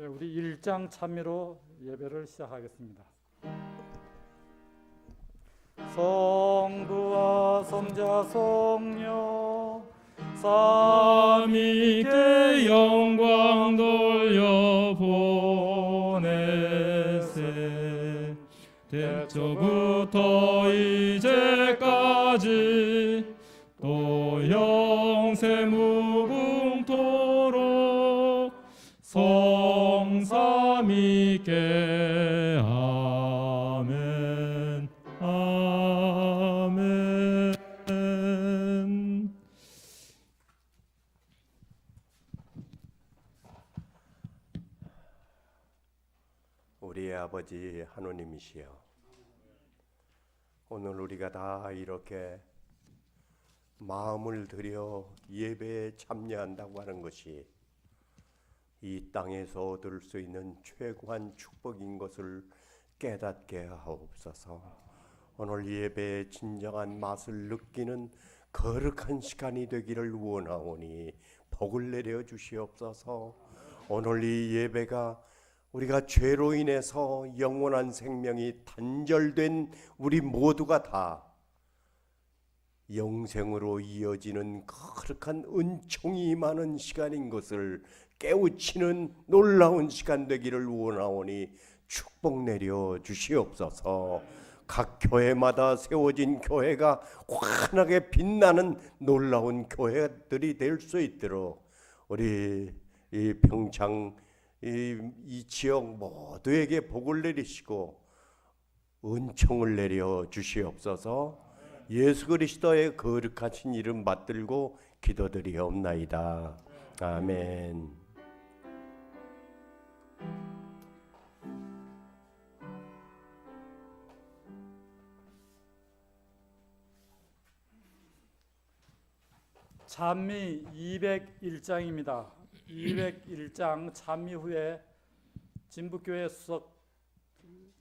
우리 1장 찬미로 예배를 시작하겠습니다. 성부와 성자 성령 삼위께 영광 돌려 보내세. 태초부터 이제까지 또 영세 무궁토록 성삼위께 아멘. 아멘. 우리의 아버지 하느님이시여, 오늘 우리가 다 이렇게 마음을 들여 예배에 참여한다고 하는 것이 이 땅에서 얻을 수 있는 최고한 축복인 것을 깨닫게 하옵소서. 오늘 예배의 진정한 맛을 느끼는 거룩한 시간이 되기를 원하오니 복을 내려 주시옵소서. 오늘 이 예배가 우리가 죄로 인해서 영원한 생명이 단절된 우리 모두가 다 영생으로 이어지는 거룩한 은총이 많은 시간인 것을 깨우치는 놀라운 시간 되기를 원하오니 축복 내려 주시옵소서. 각 교회마다 세워진 교회가 환하게 빛나는 놀라운 교회들이 될 수 있도록 우리 이 평창 이 지역 모두에게 복을 내리시고 은총을 내려 주시옵소서. 예수 그리스도의 거룩하신 이름 받들고 기도드리옵나이다. 아멘. 찬미 201장입니다. 201장 찬미 후에 진북교회 수석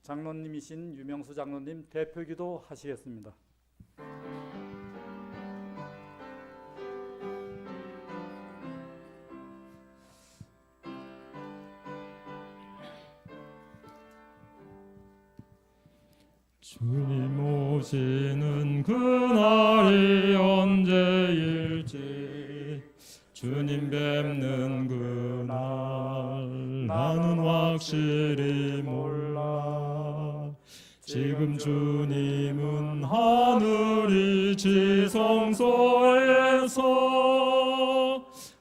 장로님이신 유명수 장로님 대표기도 하시겠습니다. 주님 오시는 그날이 언제일지 주님 뵙는 그날 나는 확실히 몰라. 지금 주님은 하늘이 지성소에서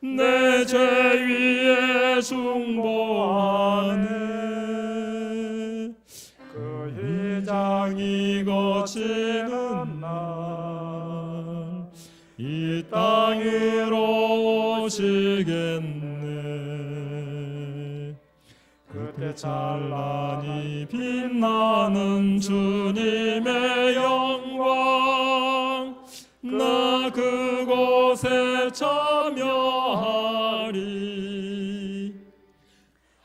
내 죄 위에 숭보하네. 그 휘장이 거치는 날 이 땅으로 오시겠네. 그때 찬란히 빛나는 주님의 영광 나 그곳에 참여하리.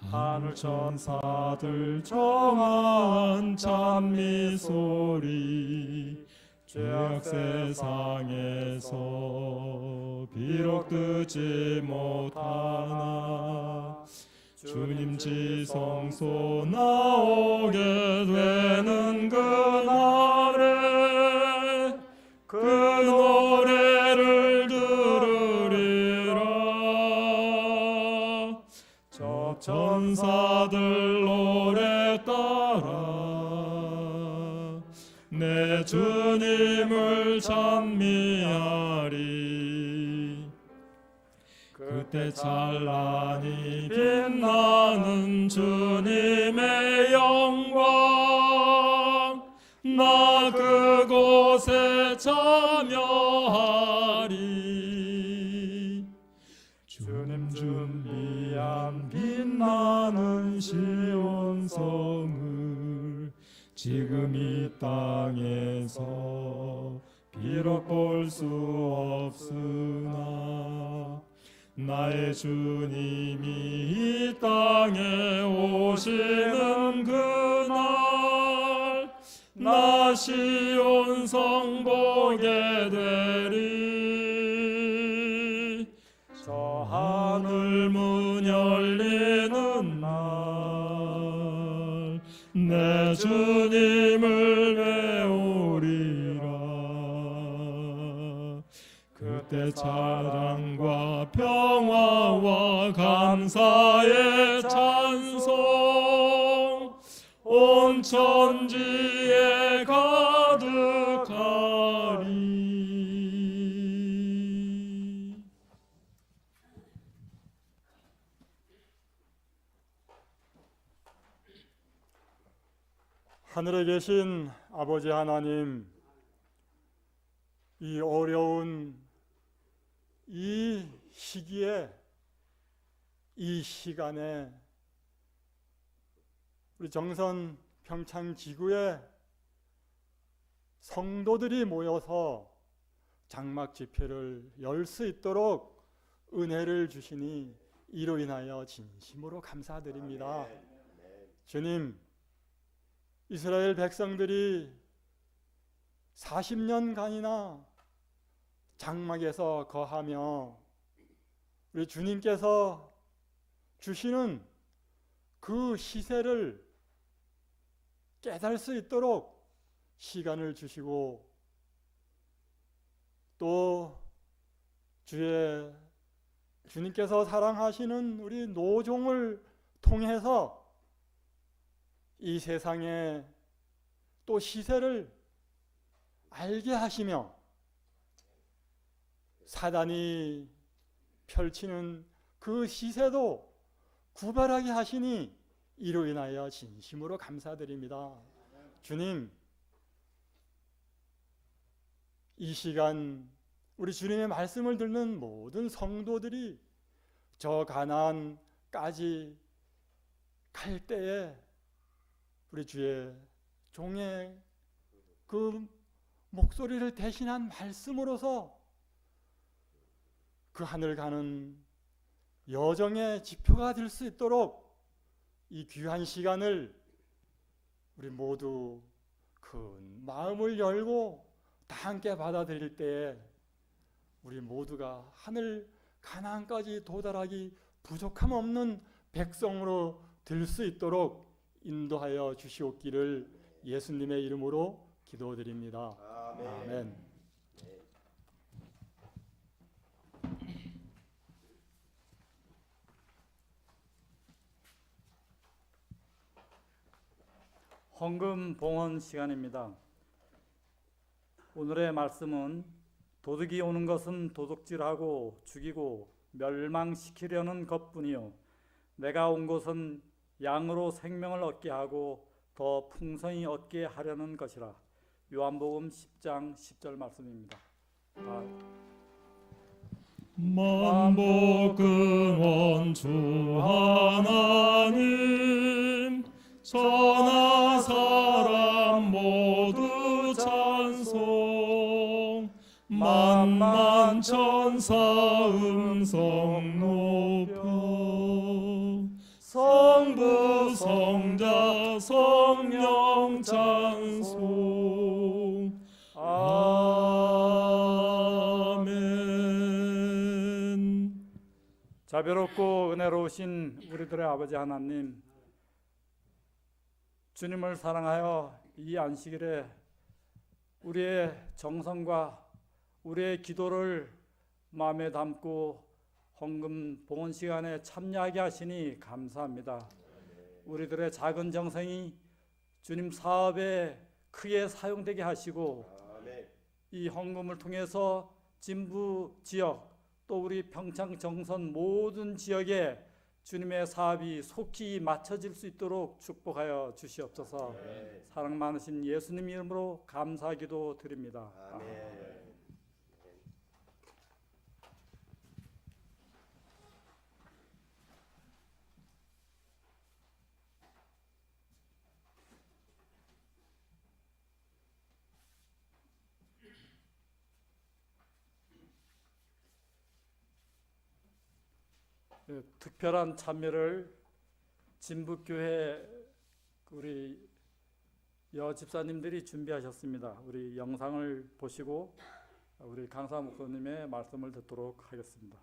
하늘 천사들 정한 찬미 소리 죄악 세상에서 비록 듣지 못하나 주님 지성소 나오게 되는 그날에 그 노래를 들으리라. 저 천사들 노래 따라 내 주님을 찬미하리. 그때 찬란히 빛나는 주님의 영광 나 그곳에 참여하리. 주님 준비한 빛나는 시온성을 지금 이 땅에서 비록 볼 수 없으나 나의 주님이 이 땅에 오시는 그날 나 시온성 보게 되리. 저 하늘 문 열리는 날 내 주님을 배우리라. 그때 사랑과 평화와 감사의 찬송 온 천지에 가득하리. 하늘에 계신 아버지 하나님, 이 어려운 이 시기에, 이 시간에 우리 정선 평창 지구에 성도들이 모여서 장막 집회를 열 수 있도록 은혜를 주시니 이로 인하여 진심으로 감사드립니다. 주님, 이스라엘 백성들이 40년간이나 장막에서 거하며 우리 주님께서 주시는 그 시세를 깨달을 수 있도록 시간을 주시고, 또 주님께서 사랑하시는 우리 노종을 통해서 이 세상에 또 시세를 알게 하시며 사단이 펼치는 그 시세도 구별하게 하시니 이로 인하여 진심으로 감사드립니다. 주님, 이 시간 우리 주님의 말씀을 듣는 모든 성도들이 저 가나안까지 갈 때에 우리 주의 종의 그 목소리를 대신한 말씀으로서 그 하늘 가는 여정의 지표가 될 수 있도록 이 귀한 시간을 우리 모두 큰 마음을 열고 다 함께 받아들일 때에 우리 모두가 하늘 가나안까지 도달하기 부족함 없는 백성으로 될 수 있도록 인도하여 주시옵기를 예수님의 이름으로 기도드립니다. 아멘. 헌금 봉헌 시간입니다. 오늘의 말씀은 도둑이 오는 것은 도둑질하고 죽이고 멸망시키려는 것뿐이요 내가 온 것은 양으로 생명을 얻게 하고 더 풍성히 얻게 하려는 것이라. 요한복음 10장 10절 말씀입니다. 만복은 주 하나님 천하 사람 모두 찬송 만만 천사 음성 높여 성부 성자 성령 찬송 아멘. 자비롭고 은혜로우신 우리들의 아버지 하나님, 주님을 사랑하여 이 안식일에 우리의 정성과 우리의 기도를 마음에 담고 헌금 봉헌 시간에 참여하게 하시니 감사합니다. 우리들의 작은 정성이 주님 사업에 크게 사용되게 하시고 이 헌금을 통해서 진부 지역 또 우리 평창 정선 모든 지역에 주님의 사업이 속히 맞춰질 수 있도록 축복하여 주시옵소서. 사랑 많으신 예수님 이름으로 감사기도 드립니다. 아멘. 특별한 참여를 진북교회 우리 여집사님들이 준비하셨습니다. 우리 영상을 보시고 우리 강사 목사님의 말씀을 듣도록 하겠습니다.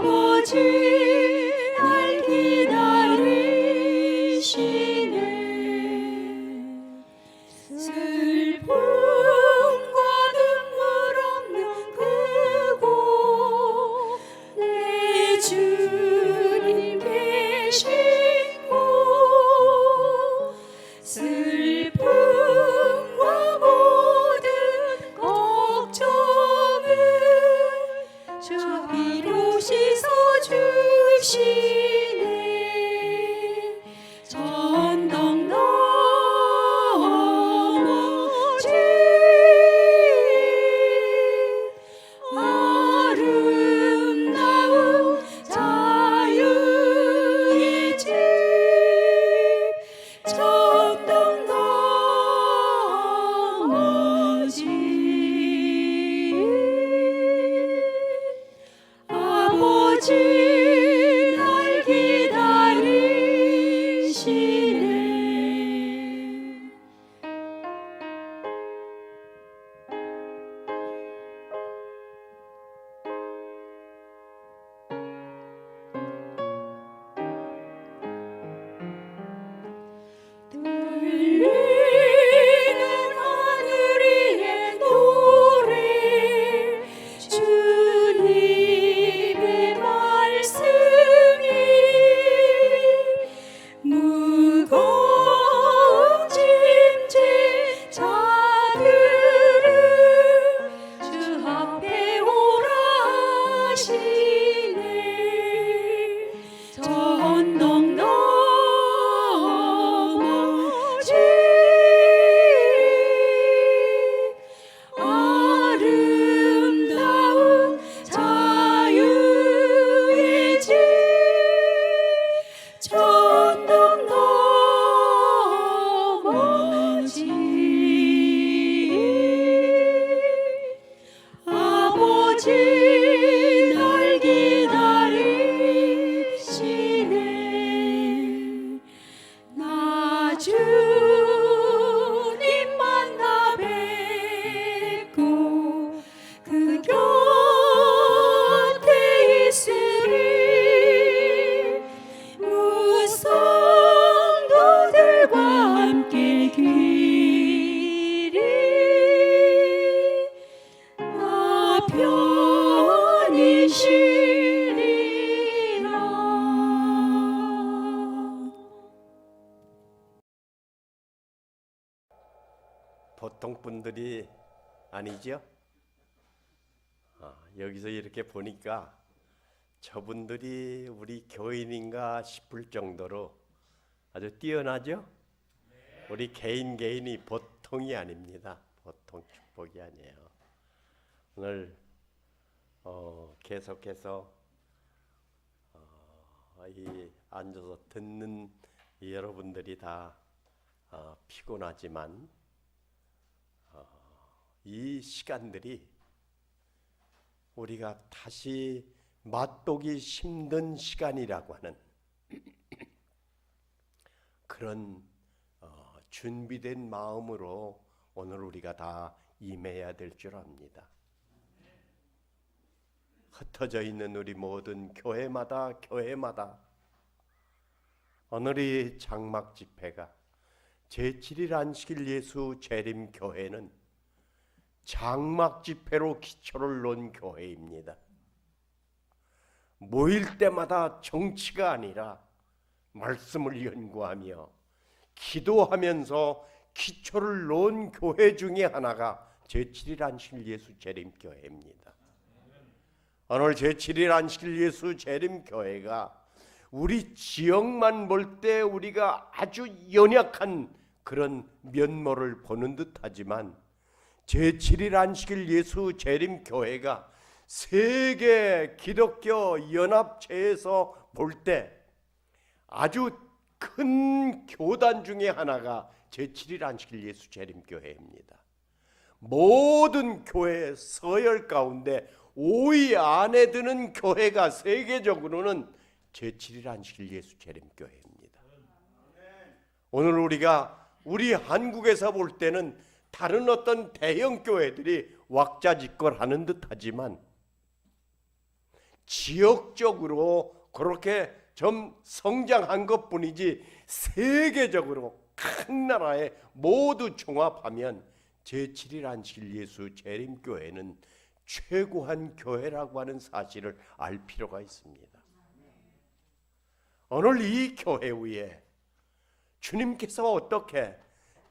아버지 날 기다리시네. 슬픔과 눈물 없는 그곳 내 주님 계신 곳 슬픔과 모든 걱정을 주 이루시소 주시네. 전동 넘어진 아름다운 자유의 집 전동 넘어진 아버지 날 기다리시네. 들리는 하늘 위의 노래 주님의 말씀이 무거운 짐진 자들을 주 앞에 오라 하시네. 전동 넘어진 아름다운 자유의 집 전동 넘어진 아버지 날 기다리시네. 나 주님 만나 뵙고 그 곁에 있으리 무성도들과 함께 길이 나 편히 쉬리라. 보통 분들이 아니죠? 여기서 이렇게 보니까 저분들이 우리 교인인가 싶을 정도로 아주 뛰어나죠? 우리 개인이 보통이 아닙니다. 보통 축복이 아니에요. 오늘 계속해서 이 앉아서 듣는 이 여러분들이 다 피곤하지만 이 시간들이 우리가 다시 맛보기 힘든 시간이라고 하는 그런 준비된 마음으로 오늘 우리가 다 임해야 될 줄 압니다. 흩어져 있는 우리 모든 교회마다 오늘이 장막 집회가 제7일 안식일 예수 재림 교회는 장막 집회로 기초를 놓은 교회입니다. 모일 때마다 정치가 아니라 말씀을 연구하며 기도하면서 기초를 놓은 교회 중에 하나가 제7일 안식일 예수 재림 교회입니다. 오늘 제7일 안식일 예수 재림 교회가 우리 지역만 볼 때 우리가 아주 연약한 그런 면모를 보는 듯하지만 제7일 안식일 예수 재림 교회가 세계 기독교 연합체에서 볼 때 아주 큰 교단 중에 하나가 제7일 안식일 예수 재림 교회입니다. 모든 교회 서열 가운데 5위 안에 드는 교회가 세계적으로는 제7일 안식일 예수 재림 교회입니다. 오늘 우리 한국에서 볼 때는 다른 어떤 대형 교회들이 왁자지껄하는 듯하지만 지역적으로 그렇게 좀 성장한 것뿐이지 세계적으로 큰 나라에 모두 종합하면 제7일 안식일 예수 재림교회는 최고한 교회라고 하는 사실을 알 필요가 있습니다. 오늘 이 교회 위에 주님께서 어떻게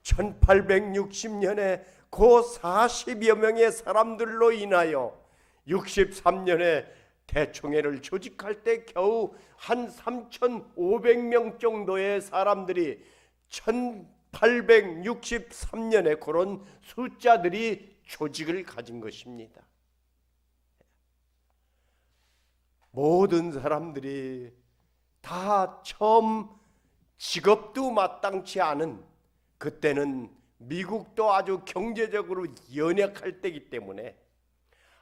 1860년에 그 40여 명의 사람들로 인하여 63년에 대총회를 조직할 때 겨우 한 3,500명 정도의 사람들이 1863년에 그런 숫자들이 조직을 가진 것입니다. 모든 사람들이 다 처음 직업도 마땅치 않은, 그때는 미국도 아주 경제적으로 연약할 때이기 때문에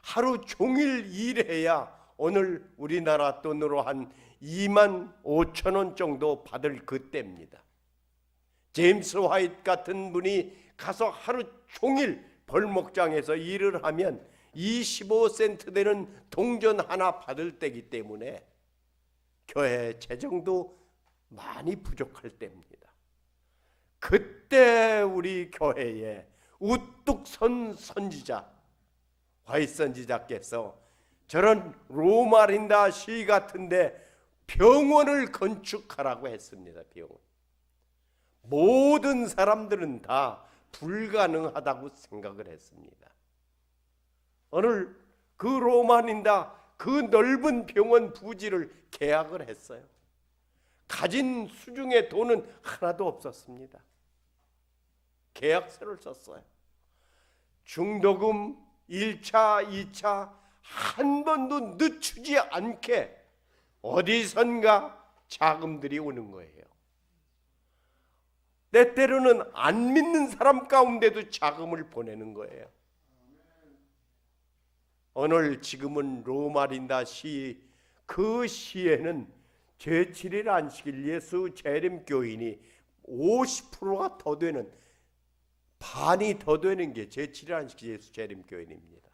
하루 종일 일해야 오늘 우리나라 돈으로 한 25,000원 정도 받을 그때입니다. 제임스 화이트 같은 분이 가서 하루 종일 벌목장에서 일을 하면 25센트 되는 동전 하나 받을 때이기 때문에 교회 재정도 많이 부족할 때입니다. 그때 우리 교회에 우뚝 선 선지자, 화이트 선지자께서 저런 로마린다 시 같은데 병원을 건축하라고 했습니다. 병원. 모든 사람들은 다 불가능하다고 생각을 했습니다. 오늘 그 로마린다 그 넓은 병원 부지를 계약을 했어요. 가진 수중에 돈은 하나도 없었습니다. 계약서를 썼어요. 중도금 1차, 2차 한 번도 늦추지 않게 어디선가 자금들이 오는 거예요. 때때로는 안 믿는 사람 가운데도 자금을 보내는 거예요. 오늘 지금은 로마린다 시, 그 시에는 제7일 안식일 예수 재림교인이 50%가 더 되는, 반이 더 되는 게 제7일 안식일 예수 재림교인입니다.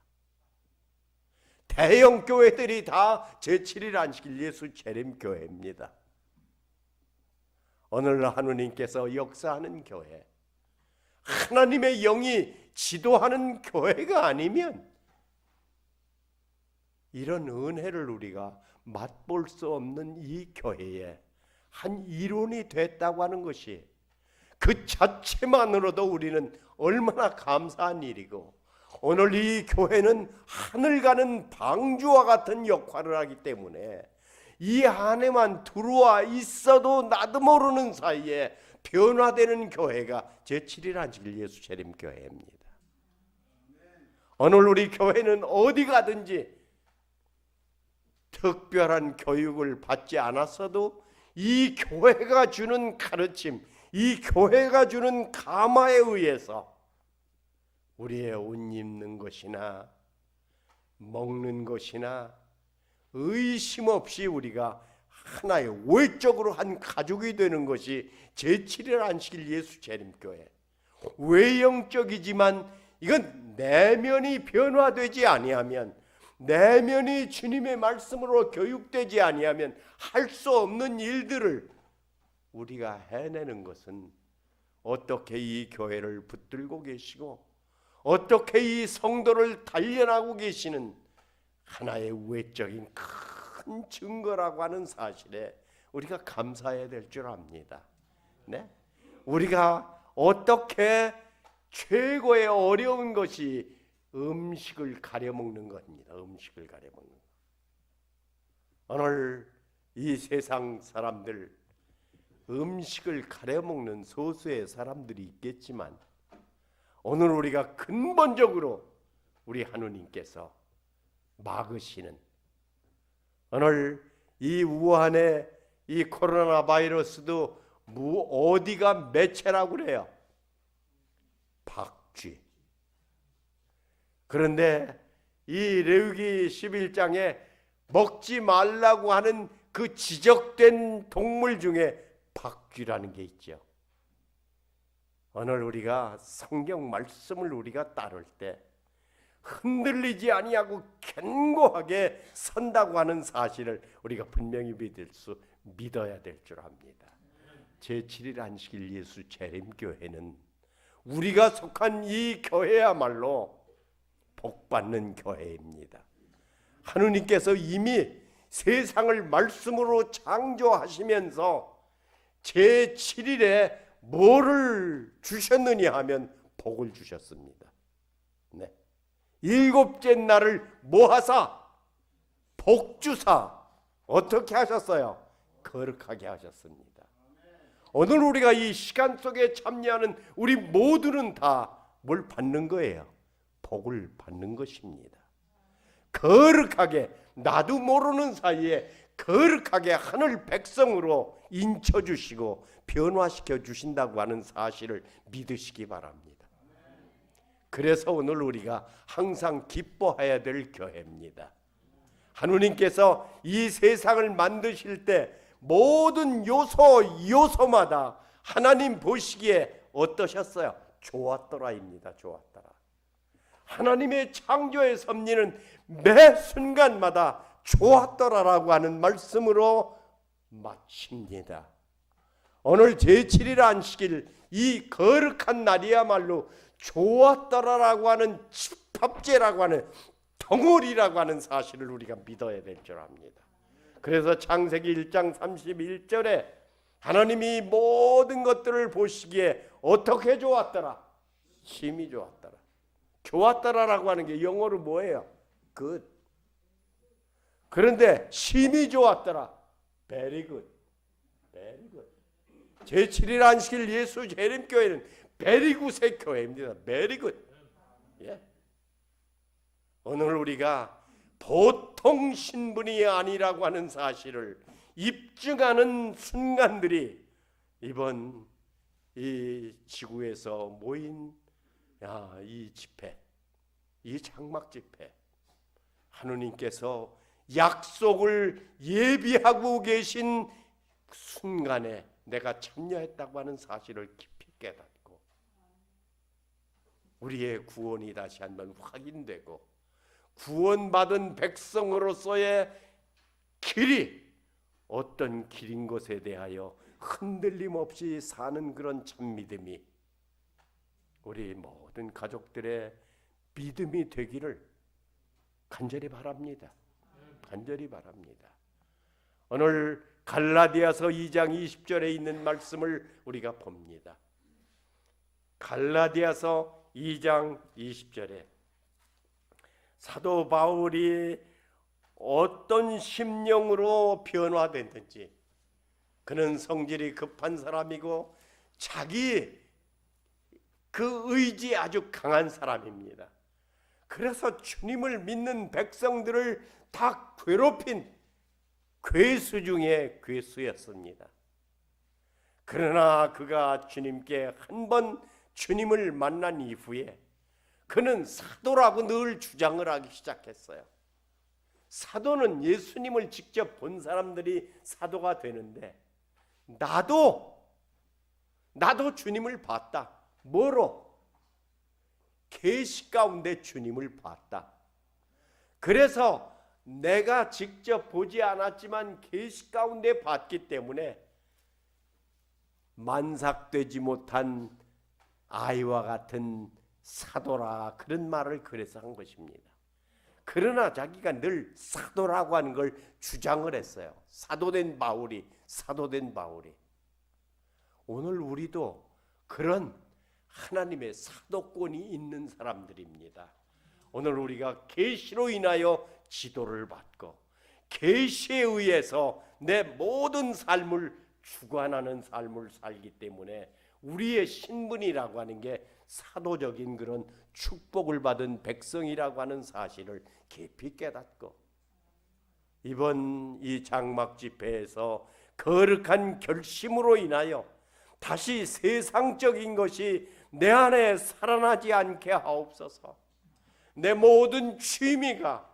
대형 교회들이 다 제7일 안식일 예수 재림교회입니다. 오늘 하느님께서 역사하는 교회, 하나님의 영이 지도하는 교회가 아니면 이런 은혜를 우리가 맛볼 수 없는 이 교회에 한 일원이 됐다고 하는 것이 그 자체만으로도 우리는 얼마나 감사한 일이고, 오늘 이 교회는 하늘 가는 방주와 같은 역할을 하기 때문에 이 안에만 들어와 있어도 나도 모르는 사이에 변화되는 교회가 제7일 안식일 예수 재림교회입니다. 오늘 우리 교회는 어디 가든지 특별한 교육을 받지 않았어도 이 교회가 주는 가르침, 이 교회가 주는 감화에 의해서 우리의 옷 입는 것이나 먹는 것이나 의심 없이 우리가 하나의 외적으로 한 가족이 되는 것이 제7일 안식일 예수 재림교회. 외형적이지만 이건 내면이 변화되지 아니하면, 내면이 주님의 말씀으로 교육되지 아니하면 할 수 없는 일들을 우리가 해내는 것은 어떻게 이 교회를 붙들고 계시고 어떻게 이 성도를 단련하고 계시는 하나의 외적인 큰 증거라고 하는 사실에 우리가 감사해야 될 줄 압니다. 네? 우리가 어떻게 최고의 어려운 것이 음식을 가려 먹는 겁니다. 음식을 가려 먹는 것. 오늘 이 세상 사람들 음식을 가려 먹는 소수의 사람들이 있겠지만 오늘 우리가 근본적으로 우리 하느님께서 막으시는, 오늘 이 우한의 이 코로나 바이러스도 어디가 매체라고 그래요? 박쥐. 그런데 이 레위기 11장에 먹지 말라고 하는 그 지적된 동물 중에 박쥐라는 게 있죠. 오늘 우리가 성경 말씀을 우리가 따를 때 흔들리지 아니하고 견고하게 선다고 하는 사실을 우리가 분명히 믿어야 될 줄 압니다. 제7일 안식일 예수 재림교회는 우리가 속한 이 교회야말로 복받는 교회입니다. 하느님께서 이미 세상을 말씀으로 창조하시면서 제7일에 뭐를 주셨느냐 하면 복을 주셨습니다. 네. 일곱째 날을 뭐하사? 복주사. 어떻게 하셨어요? 거룩하게 하셨습니다. 오늘 우리가 이 시간 속에 참여하는 우리 모두는 다 뭘 받는 거예요? 복을 받는 것입니다. 거룩하게, 나도 모르는 사이에 거룩하게 하늘 백성으로 인쳐주시고 변화시켜 주신다고 하는 사실을 믿으시기 바랍니다. 그래서 오늘 우리가 항상 기뻐해야 될 교회입니다. 하느님께서 이 세상을 만드실 때 모든 요소마다 하나님 보시기에 어떠셨어요? 좋았더라입니다. 좋았더라. 하나님의 창조의 섭리는 매 순간마다 좋았더라라고 하는 말씀으로 마칩니다. 오늘 제7일 안식일 이 거룩한 날이야말로 좋았더라라고 하는 집합제라고 하는 덩어리라고 하는 사실을 우리가 믿어야 될 줄 압니다. 그래서 창세기 1장 31절에 하나님이 모든 것들을 보시기에 어떻게 좋았더라? 심히 좋았더라. 좋았더라라고 하는 게 영어로 뭐예요? good. 그런데 심히 좋았더라. very good. very good. 제7일 안식일 예수 재림교회는 very good의 교회입니다. very good. 예. 오늘 우리가 보통 신분이 아니라고 하는 사실을 입증하는 순간들이 이번 이 지구에서 모인 이 집회, 이 장막 집회, 하느님께서 약속을 예비하고 계신 순간에 내가 참여했다고 하는 사실을 깊이 깨닫고 우리의 구원이 다시 한번 확인되고 구원받은 백성으로서의 길이 어떤 길인 것에 대하여 흔들림 없이 사는 그런 참 믿음이 우리 모든 가족들의 믿음이 되기를 간절히 바랍니다. 간절히 바랍니다. 오늘 갈라디아서 2장 20절에 있는 말씀을 우리가 봅니다. 갈라디아서 2장 20절에 사도 바울이 어떤 심령으로 변화됐는지, 그는 성질이 급한 사람이고 자기 그 의지 아주 강한 사람입니다. 그래서 주님을 믿는 백성들을 다 괴롭힌 괴수 중에 괴수였습니다. 그러나 그가 주님께 한 번 주님을 만난 이후에 그는 사도라고 늘 주장을 하기 시작했어요. 사도는 예수님을 직접 본 사람들이 사도가 되는데 나도 주님을 봤다. 뭐로? 계시 가운데 주님을 봤다. 그래서 내가 직접 보지 않았지만 계시 가운데 봤기 때문에 만삭되지 못한 아이와 같은 사도라, 그런 말을 그래서 한 것입니다. 그러나 자기가 늘 사도라고 하는 걸 주장을 했어요. 사도된 바울이. 오늘 우리도 그런 하나님의 사도권이 있는 사람들입니다. 오늘 우리가 계시로 인하여 지도를 받고 계시에 의해서 내 모든 삶을 주관하는 삶을 살기 때문에 우리의 신분이라고 하는 게 사도적인 그런 축복을 받은 백성이라고 하는 사실을 깊이 깨닫고 이번 이 장막 집회에서 거룩한 결심으로 인하여 다시 세상적인 것이 내 안에 살아나지 않게 하옵소서. 내 모든 취미가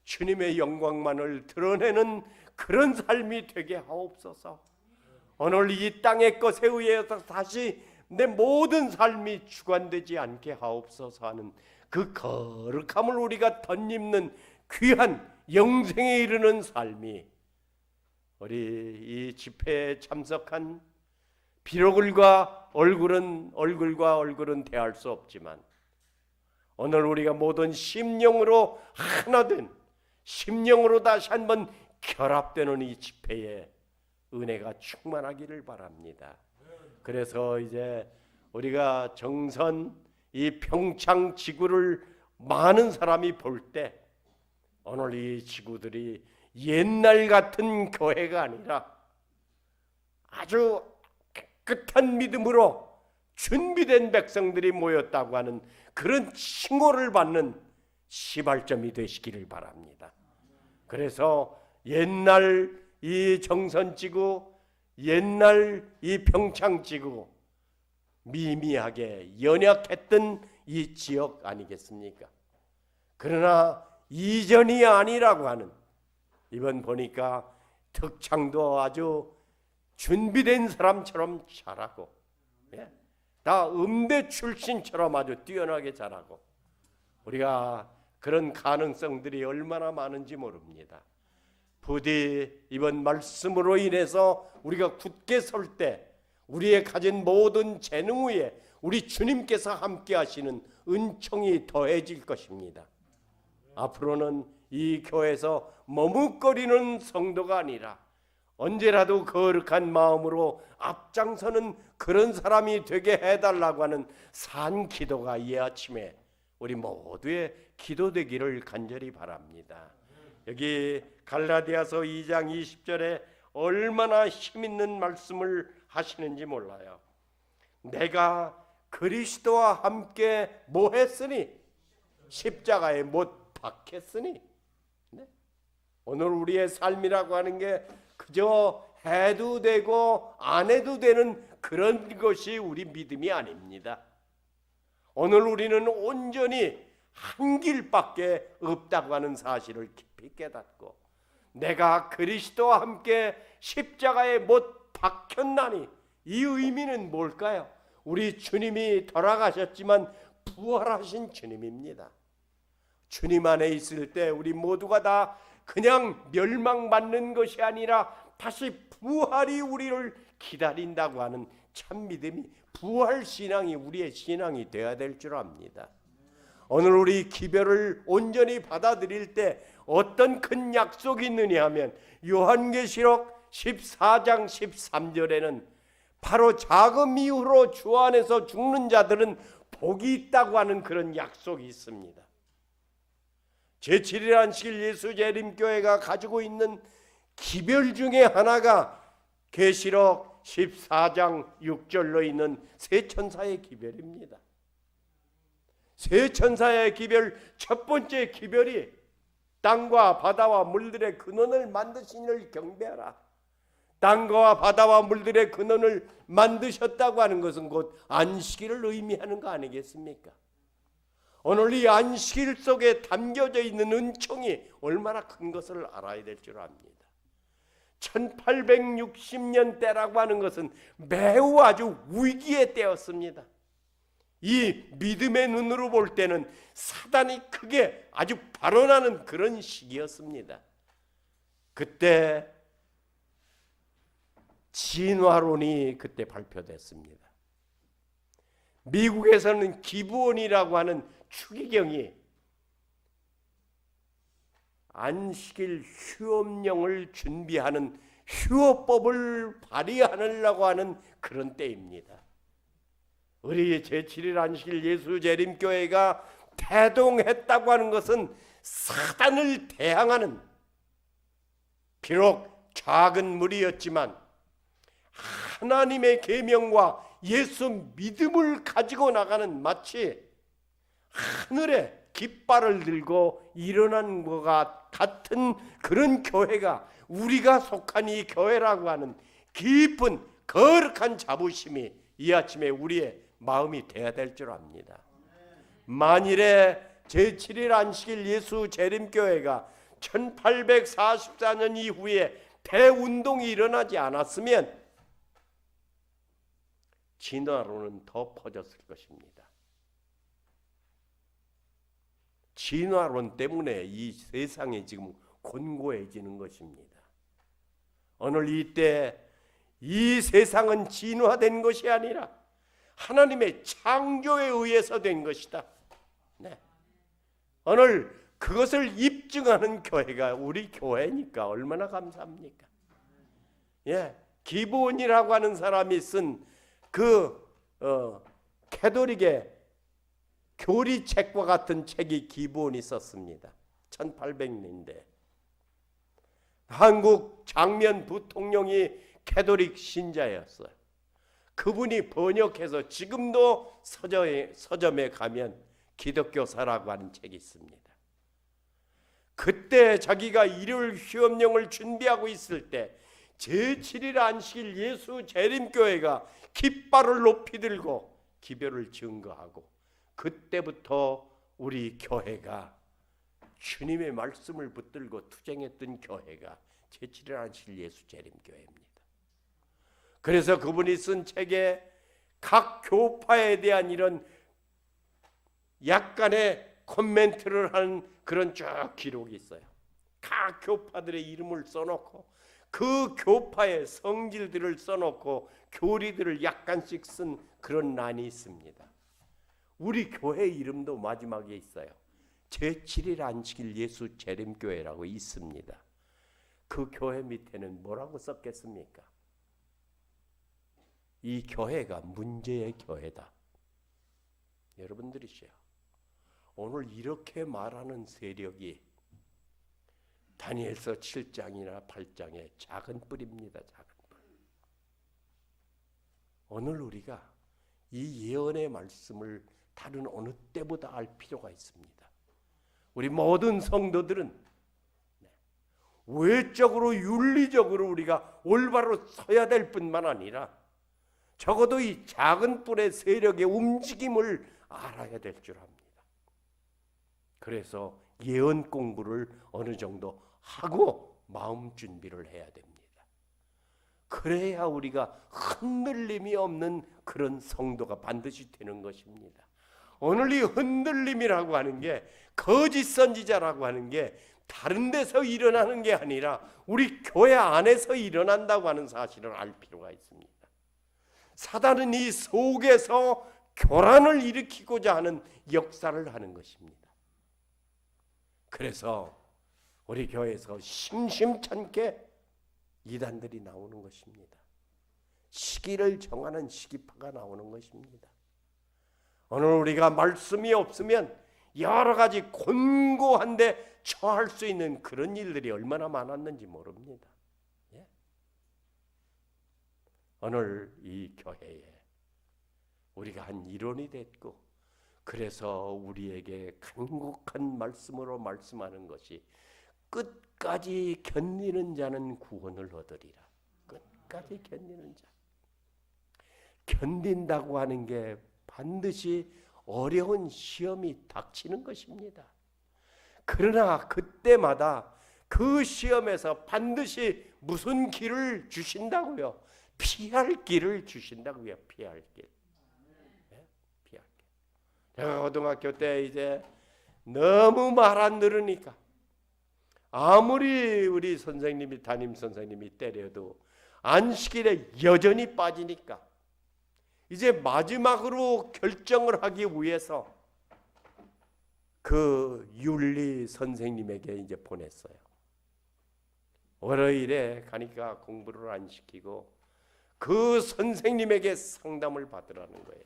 주님의 영광만을 드러내는 그런 삶이 되게 하옵소서. 오늘 이 땅의 것에 의해서 다시 내 모든 삶이 주관되지 않게 하옵소서 하는 그 거룩함을 우리가 덧입는 귀한 영생에 이르는 삶이 우리 이 집회에 참석한 비록 얼굴과 얼굴은 대할 수 없지만 오늘 우리가 모든 심령으로 하나된 심령으로 다시 한번 결합되는 이 집회에 은혜가 충만하기를 바랍니다. 그래서 이제 우리가 정선 이 평창 지구를 많은 사람이 볼 때 오늘 이 지구들이 옛날 같은 교회가 아니라 아주 깨끗한 믿음으로 준비된 백성들이 모였다고 하는 그런 칭호를 받는 시발점이 되시기를 바랍니다. 그래서 옛날 이 정선지구, 옛날 이 평창지구 미미하게 연약했던 이 지역 아니겠습니까? 그러나 이전이 아니라고 하는, 이번 보니까 특창도 아주 준비된 사람처럼 잘하고, 다 음대 출신처럼 아주 뛰어나게 잘하고, 우리가 그런 가능성들이 얼마나 많은지 모릅니다. 부디 이번 말씀으로 인해서 우리가 굳게 설 때 우리의 가진 모든 재능 위에 우리 주님께서 함께 하시는 은총이 더해질 것입니다. 앞으로는 이 교회에서 머뭇거리는 성도가 아니라 언제라도 거룩한 마음으로 앞장서는 그런 사람이 되게 해달라고 하는 산 기도가 이 아침에 우리 모두의 기도되기를 간절히 바랍니다. 여기 갈라디아서 2장 20절에 얼마나 힘있는 말씀을 하시는지 몰라요. 내가 그리스도와 함께 뭐 했으니? 십자가에 못 박혔으니. 오늘 우리의 삶이라고 하는 게 그저 해도 되고 안 해도 되는 그런 것이 우리 믿음이 아닙니다. 오늘 우리는 온전히 한 길밖에 없다고 하는 사실을 깊이 깨닫고 내가 그리스도와 함께 십자가에 못 박혔나니 이 의미는 뭘까요? 우리 주님이 돌아가셨지만 부활하신 주님입니다. 주님 안에 있을 때 우리 모두가 다 그냥 멸망받는 것이 아니라 다시 부활이 우리를 기다린다고 하는 참 믿음이, 부활 신앙이 우리의 신앙이 되어야 될 줄 압니다. 오늘 우리 기별을 온전히 받아들일 때 어떤 큰 약속이 있느냐 하면 요한계시록 14장 13절에는 바로 자금 이후로 주 안에서 죽는 자들은 복이 있다고 하는 그런 약속이 있습니다. 제7일 안식일 예수 재림교회가 가지고 있는 기별 중에 하나가 계시록 14장 6절로 있는 세 천사의 기별입니다. 세 천사의 기별, 첫 번째 기별이 땅과 바다와 물들의 근원을 만드신 이를 경배하라. 땅과 바다와 물들의 근원을 만드셨다고 하는 것은 곧 안식일을 의미하는 거 아니겠습니까? 오늘 이 안식일 속에 담겨져 있는 은총이 얼마나 큰 것을 알아야 될 줄 압니다. 1860년 때라고 하는 것은 매우 아주 위기의 때였습니다. 이 믿음의 눈으로 볼 때는 사단이 크게 아주 발언하는 그런 시기였습니다. 그때 진화론이 그때 발표됐습니다. 미국에서는 기브온이라고 하는 추기경이 안식일 휴업령을 준비하는 휴업법을 발의하려고 하는 그런 때입니다. 우리 제7일 안식일 예수 재림교회가 태동했다고 하는 것은 사단을 대항하는, 비록 작은 무리였지만 하나님의 계명과 예수 믿음을 가지고 나가는, 마치 하늘에 깃발을 들고 일어난 것과 같은 그런 교회가 우리가 속한 이 교회라고 하는 깊은 거룩한 자부심이 이 아침에 우리의 마음이 되어야 될 줄 압니다. 만일에 제7일 안식일 예수 재림교회가 1844년 이후에 대운동이 일어나지 않았으면 진화론은 더 퍼졌을 것입니다. 진화론 때문에 이 세상이 지금 곤고해지는 것입니다. 오늘 이때 이 세상은 진화된 것이 아니라 하나님의 창조에 의해서 된 것이다. 네. 오늘 그것을 입증하는 교회가 우리 교회니까 얼마나 감사합니까? 예, 기본이라고 하는 사람이 쓴 캐톨릭의 교리책과 같은 책이 기본이 썼습니다. 1800년대 한국 장면 부통령이 캐톨릭 신자였어요. 그분이 번역해서 지금도 서점에 가면 기독교사라고 하는 책이 있습니다. 그때 자기가 일요일 휴업령을 준비하고 있을 때 제7일 안식일 예수 재림교회가 깃발을 높이 들고 기별을 증거하고 그때부터 우리 교회가 주님의 말씀을 붙들고 투쟁했던 교회가 제7일 안식일 예수 재림교회입니다. 그래서 그분이 쓴 책에 각 교파에 대한 이런 약간의 코멘트를 한 그런 쭉 기록이 있어요. 각 교파들의 이름을 써놓고 그 교파의 성질들을 써놓고 교리들을 약간씩 쓴 그런 란이 있습니다. 우리 교회 이름도 마지막에 있어요. 제7일 안식일 예수 재림교회라고 있습니다. 그 교회 밑에는 뭐라고 썼겠습니까? 이 교회가 문제의 교회다. 여러분들이시요. 오늘 이렇게 말하는 세력이 다니엘서 7장이나 8장의 작은 뿔입니다. 작은 뿔. 오늘 우리가 이 예언의 말씀을 다른 어느 때보다 알 필요가 있습니다. 우리 모든 성도들은 외적으로 윤리적으로 우리가 올바로 서야 될 뿐만 아니라 적어도 이 작은 뿔의 세력의 움직임을 알아야 될 줄 압니다. 그래서 예언 공부를 어느 정도 하고 마음 준비를 해야 됩니다. 그래야 우리가 흔들림이 없는 그런 성도가 반드시 되는 것입니다. 오늘 이 흔들림이라고 하는 게 거짓 선지자라고 하는 게 다른 데서 일어나는 게 아니라 우리 교회 안에서 일어난다고 하는 사실을 알 필요가 있습니다. 사단은 이 속에서 교란을 일으키고자 하는 역사를 하는 것입니다. 그래서 우리 교회에서 심심찮게 이단들이 나오는 것입니다. 시기를 정하는 시기파가 나오는 것입니다. 오늘 우리가 말씀이 없으면 여러 가지 곤고한데 처할 수 있는 그런 일들이 얼마나 많았는지 모릅니다. 예? 오늘 이 교회에 우리가 한 일원이 됐고 그래서 우리에게 간곡한 말씀으로 말씀하는 것이 끝까지 견디는 자는 구원을 얻으리라. 끝까지 견디는 자. 견딘다고 하는 게 반드시 어려운 시험이 닥치는 것입니다. 그러나 그때마다 그 시험에서 반드시 무슨 길을 주신다고요? 피할 길을 주신다고요. 피할 길. 네? 피할 길. 제가 고등학교 때 이제 너무 말 안 들으니까 아무리 우리 선생님이 담임 선생님이 때려도 안식일에 여전히 빠지니까 이제 마지막으로 결정을 하기 위해서 그 윤리 선생님에게 이제 보냈어요. 월요일에 가니까 공부를 안 시키고 그 선생님에게 상담을 받으라는 거예요.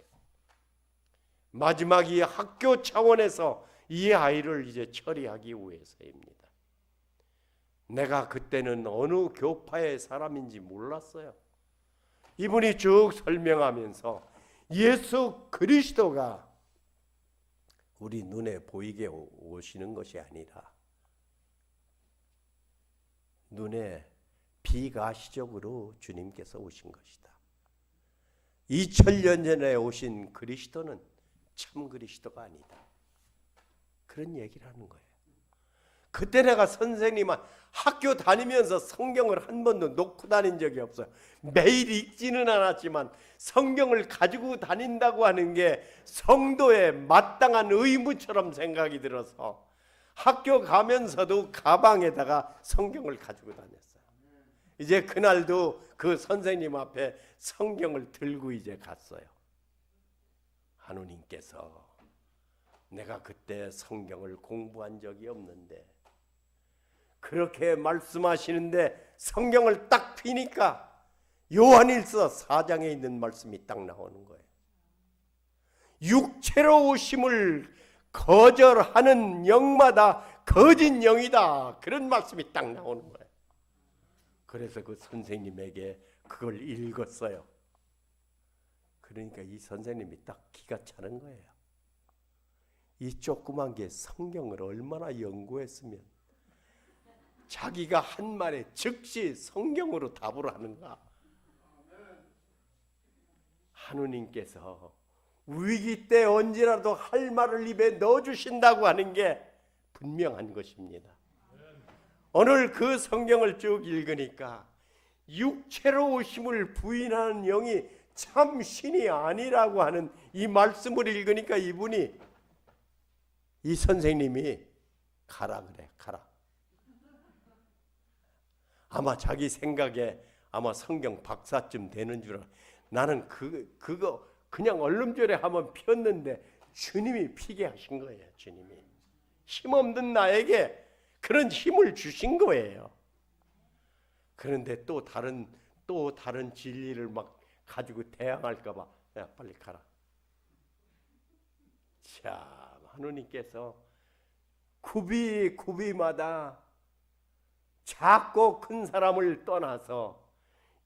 마지막 이 학교 차원에서 이 아이를 이제 처리하기 위해서입니다. 내가 그때는 어느 교파의 사람인지 몰랐어요. 이분이 쭉 설명하면서 예수 그리스도가 우리 눈에 보이게 오시는 것이 아니라 눈에 비가시적으로 주님께서 오신 것이다. 2000년 전에 오신 그리스도는 참 그리스도가 아니다. 그런 얘기를 하는 거예요. 그때 내가 선생님은 학교 다니면서 성경을 한 번도 놓고 다닌 적이 없어요. 매일 읽지는 않았지만 성경을 가지고 다닌다고 하는 게 성도의 마땅한 의무처럼 생각이 들어서 학교 가면서도 가방에다가 성경을 가지고 다녔어요. 이제 그날도 그 선생님 앞에 성경을 들고 이제 갔어요. 하느님께서 내가 그때 성경을 공부한 적이 없는데 그렇게 말씀하시는데 성경을 딱 피니까 요한일서 4장에 있는 말씀이 딱 나오는 거예요. 육체로 오심을 거절하는 영마다 거짓 영이다. 그런 말씀이 딱 나오는 거예요. 그래서 그 선생님에게 그걸 읽었어요. 그러니까 이 선생님이 딱 기가 차는 거예요. 이 조그만 게 성경을 얼마나 연구했으면 자기가 한 말에 즉시 성경으로 답을 하는가. 하느님께서 위기 때 언제라도 할 말을 입에 넣어주신다고 하는 게 분명한 것입니다. 오늘 그 성경을 쭉 읽으니까 육체로 오심을 부인하는 영이 참 신이 아니라고 하는 이 말씀을 읽으니까 이분이 이 선생님이 가라 그래. 가라. 아마 자기 생각에 아마 성경 박사쯤 되는 줄 알아. 나는 그거 그냥 얼름절에 한번 폈는데 주님이 피게 하신 거예요. 주님이 힘없는 나에게 그런 힘을 주신 거예요. 그런데 또 다른 진리를 막 가지고 대항할까 봐 야 빨리 가라. 참 하느님께서 구비마다 작고 큰 사람을 떠나서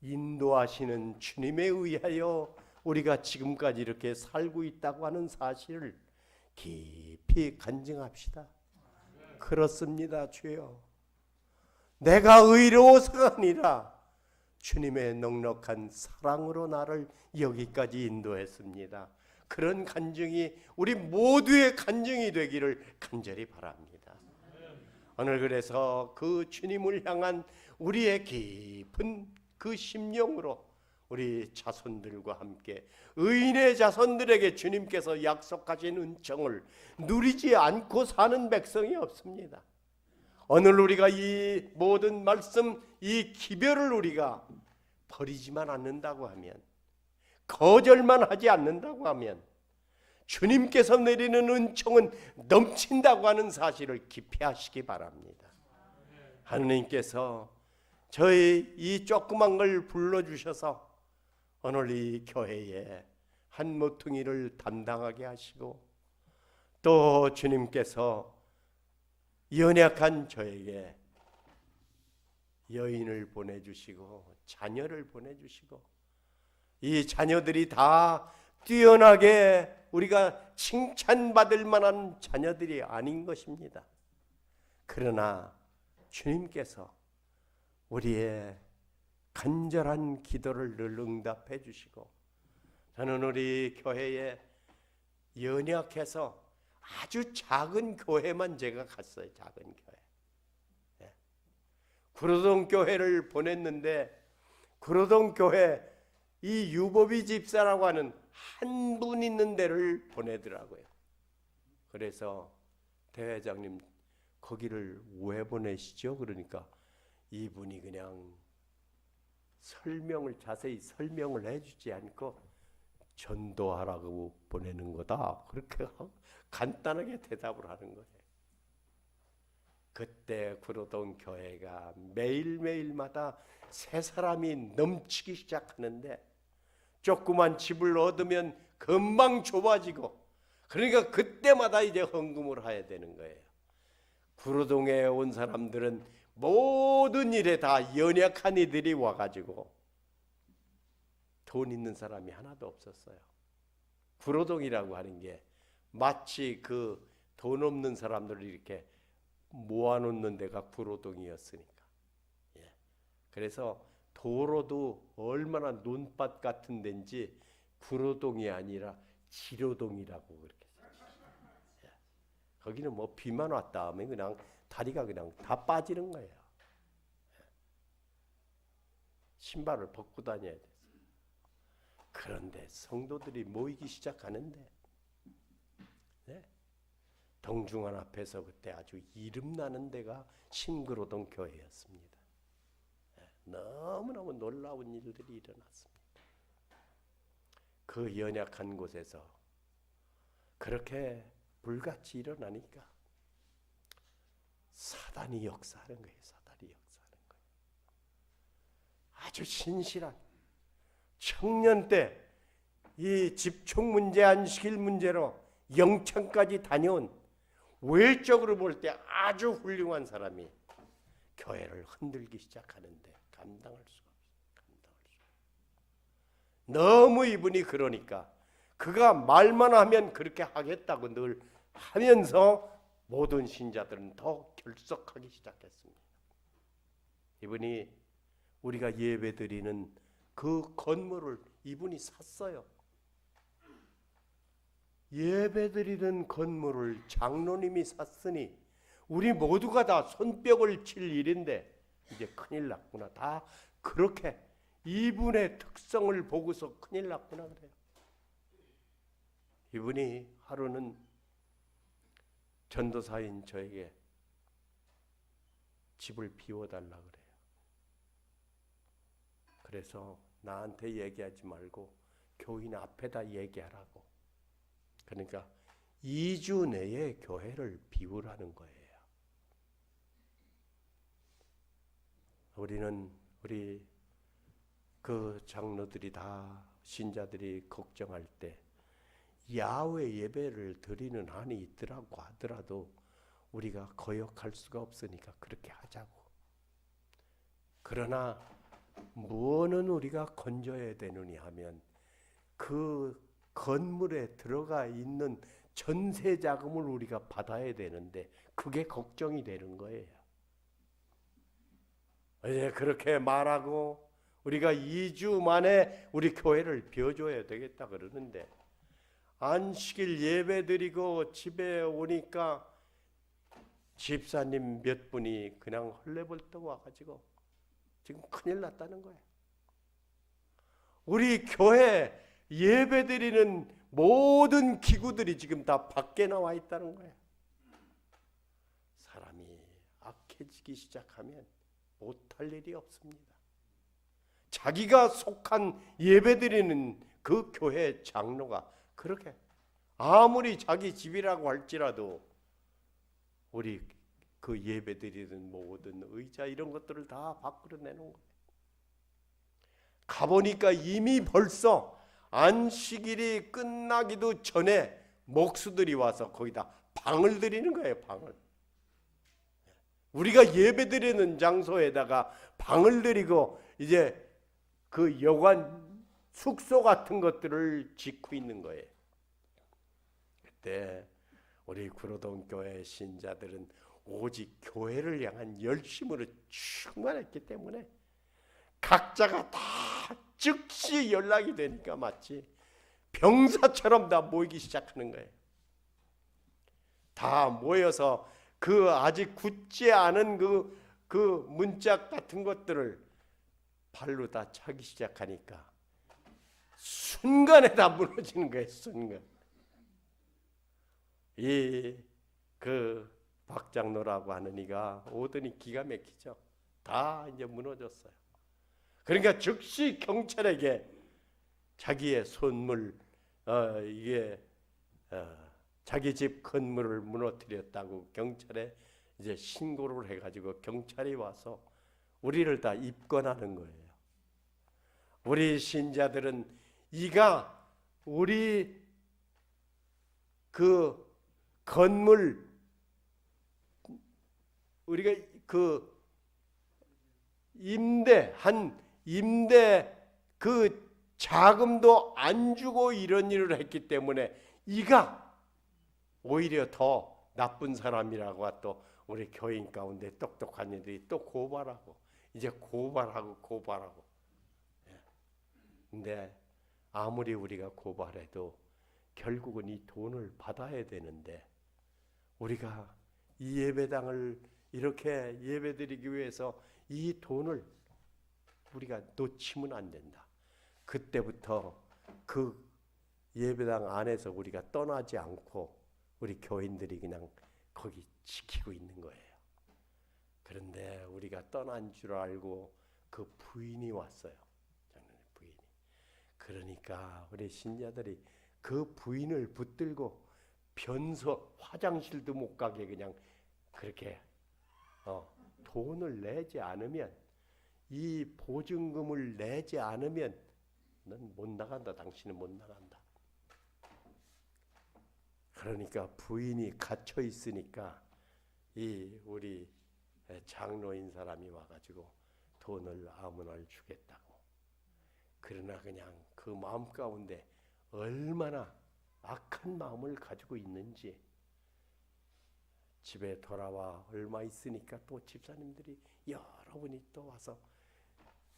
인도하시는 주님에 의하여 우리가 지금까지 이렇게 살고 있다고 하는 사실을 깊이 간증합시다. 그렇습니다, 주여. 내가 의로워서가 아니라 주님의 넉넉한 사랑으로 나를 여기까지 인도했습니다. 그런 간증이 우리 모두의 간증이 되기를 간절히 바랍니다. 오늘 그래서 그 주님을 향한 우리의 깊은 그 심령으로 우리 자손들과 함께 의인의 자손들에게 주님께서 약속하신 은총을 누리지 않고 사는 백성이 없습니다. 오늘 우리가 이 모든 말씀, 이 기별을 우리가 버리지만 않는다고 하면, 거절만 하지 않는다고 하면 주님께서 내리는 은총은 넘친다고 하는 사실을 기피하시기 바랍니다. 하느님께서 저희 이 조그만 걸 불러주셔서 오늘 이 교회에 한 모퉁이를 담당하게 하시고 또 주님께서 연약한 저에게 여인을 보내주시고 자녀를 보내주시고 이 자녀들이 다 뛰어나게 우리가 칭찬받을 만한 자녀들이 아닌 것입니다. 그러나 주님께서 우리의 간절한 기도를 늘 응답해 주시고 저는 우리 교회에 연약해서 아주 작은 교회만 제가 갔어요. 작은 교회. 구로동 교회를 보냈는데 구로동 교회 이 유보비 집사라고 하는 한 분 있는 데를 보내더라고요. 그래서 대회장님 거기를 왜 보내시죠? 그러니까 이분이 그냥 자세히 설명을 해주지 않고 전도하라고 보내는 거다. 그렇게 간단하게 대답을 하는 거예요. 그때 구로동 교회가 매일매일마다 새 사람이 넘치기 시작하는데 조그만 집을 얻으면 금방 좁아지고 그러니까 그때마다 이제 헌금을 해야 되는 거예요. 구로동에 온 사람들은 모든 일에 다 연약한 이들이 와가지고 돈 있는 사람이 하나도 없었어요. 구로동이라고 하는 게 마치 그 돈 없는 사람들을 이렇게 모아놓는 데가 구로동이었으니까. 그래서 도로도 얼마나 논밭 같은 데인지 구로동이 아니라 지로동이라고 그렇게. 거기는 뭐 비만 왔다 하면 그냥 다리가 그냥 다 빠지는 거예요. 신발을 벗고 다녀야 돼요. 그런데 성도들이 모이기 시작하는데 네? 동중원 앞에서 그때 아주 이름나는 데가 신그로동 교회였습니다. 네, 너무너무 놀라운 일들이 일어났습니다. 그 연약한 곳에서 그렇게 불같이 일어나니까 사단이 역사하는 거예요. 사단이 역사하는 거예요. 아주 신실한 청년 때 이 집총 문제, 안식일 문제로 영천까지 다녀온 외적으로 볼 때 아주 훌륭한 사람이 교회를 흔들기 시작하는데 감당할 수가 없어요. 너무 이분이 그러니까 그가 말만 하면 그렇게 하겠다고 늘 하면서 모든 신자들은 더 결석하기 시작했습니다. 이분이 우리가 예배드리는 그 건물을 이분이 샀어요. 예배드리는 건물을 장로님이 샀으니 우리 모두가 다 손뼉을 칠 일인데 이제 큰일 났구나. 다 그렇게 이분의 특성을 보고서 큰일 났구나 그래요. 이분이 하루는 전도사인 저에게 집을 비워달라 그래요. 그래서 나한테 얘기하지 말고 교인 앞에다 얘기하라고. 그러니까 2주 내에 교회를 비우라는 거예요. 우리 그 장로들이 다 신자들이 걱정할 때 야외 예배를 드리는 한이 있더라고 하더라도 우리가 거역할 수가 없으니까 그렇게 하자고. 그러나 뭐는 우리가 건져야 되느냐 하면 그 건물에 들어가 있는 전세 자금을 우리가 받아야 되는데 그게 걱정이 되는 거예요. 이제 그렇게 말하고 우리가 2주 만에 우리 교회를 비워줘야 되겠다 그러는데 안식일 예배 드리고 집에 오니까 집사님 몇 분이 그냥 헐레벌떡 와가지고 지금 큰일 났다는 거예요. 우리 교회 예배 드리는 모든 기구들이 지금 다 밖에 나와 있다는 거예요. 사람이 악해지기 시작하면 못할 일이 없습니다. 자기가 속한 예배 드리는 그 교회 장로가 그렇게 아무리 자기 집이라고 할지라도 우리 그 예배 드리는 모든 의자 이런 것들을 다 밖으로 내놓은 거예요. 가보니까 이미 벌써 안식일이 끝나기도 전에 목수들이 와서 거기다 방을 드리는 거예요. 방을. 우리가 예배 드리는 장소에다가 방을 드리고 이제 그 여관 숙소 같은 것들을 짓고 있는 거예요. 그때 우리 구로동 교회 신자들은 오직 교회를 향한 열심으로 충만했기 때문에 각자가 다 즉시 연락이 되니까 마치 병사처럼 다 모이기 시작하는 거예요. 다 모여서 그 아직 굳지 않은 그 문짝 같은 것들을 발로 다 차기 시작하니까 순간에 다 무너지는 거예요. 순간. 그 박장로라고 하는 이가 오더니 기가 막히죠. 다 이제 무너졌어요. 그러니까 즉시 경찰에게 자기의 손물 자기 집 건물을 무너뜨렸다고 경찰에 이제 신고를 해가지고 경찰이 와서 우리를 다 입건하는 거예요. 우리 신자들은 이가 우리 그 건물 우리가 그 임대 그 자금도 안 주고 이런 일을 했기 때문에 이가 오히려 더 나쁜 사람이라고 또 우리 교인 가운데 똑똑한 이들이 또 고발하고 이제 고발하고 근데 아무리 우리가 고발해도 결국은 이 돈을 받아야 되는데 우리가 이 예배당을 이렇게 예배드리기 위해서 이 돈을 우리가 놓치면 안 된다. 그때부터 그 예배당 안에서 우리가 떠나지 않고 우리 교인들이 그냥 거기 지키고 있는 거예요. 그런데 우리가 떠난 줄 알고 그 부인이 왔어요. 장로님 부인이. 그러니까 우리 신자들이 그 부인을 붙들고 변소 화장실도 못 가게 그냥 그렇게 돈을 내지 않으면, 이 보증금을 내지 않으면 넌 못 나간다. 당신은 못 나간다. 그러니까 부인이 갇혀 있으니까 이 우리 장로인 사람이 와가지고 돈을 아무나 주겠다고. 그러나 그냥 그 마음 가운데 얼마나 악한 마음을 가지고 있는지, 집에 돌아와 얼마 있으니까 또 집사님들이 여러분이 또 와서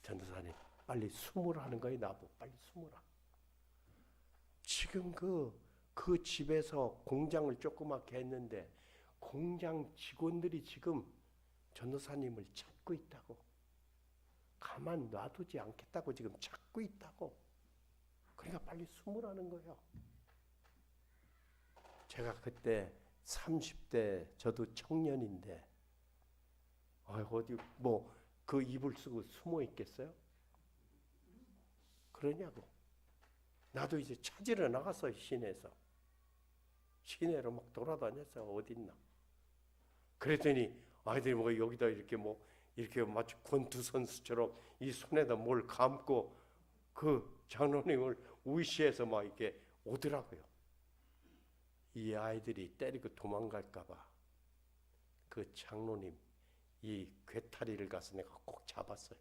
전도사님 빨리 숨으라는 거예요. 나보고 빨리 숨으라. 지금 그 집에서 공장을 조그맣게 했는데 공장 직원들이 지금 전도사님을 찾고 있다고. 가만 놔두지 않겠다고 지금 찾고 있다고. 그러니까 빨리 숨으라는 거예요. 제가 그때 30대 저도 청년인데 어디 뭐 그 이불 쓰고 숨어 있겠어요? 그러냐고. 나도 이제 찾으러 나갔어요. 시내에서. 시내로 막 돌아다녔어요. 어딨나. 그랬더니 아이들이 뭐 여기다 이렇게 뭐 이렇게 마치 권투 선수처럼 이 손에다 뭘 감고 그 장로님을 우시해서 막 이렇게 오더라고요. 이 아이들이 때리고 도망갈까봐 그 장로님 이 괴타리를 가서 내가 꼭 잡았어요.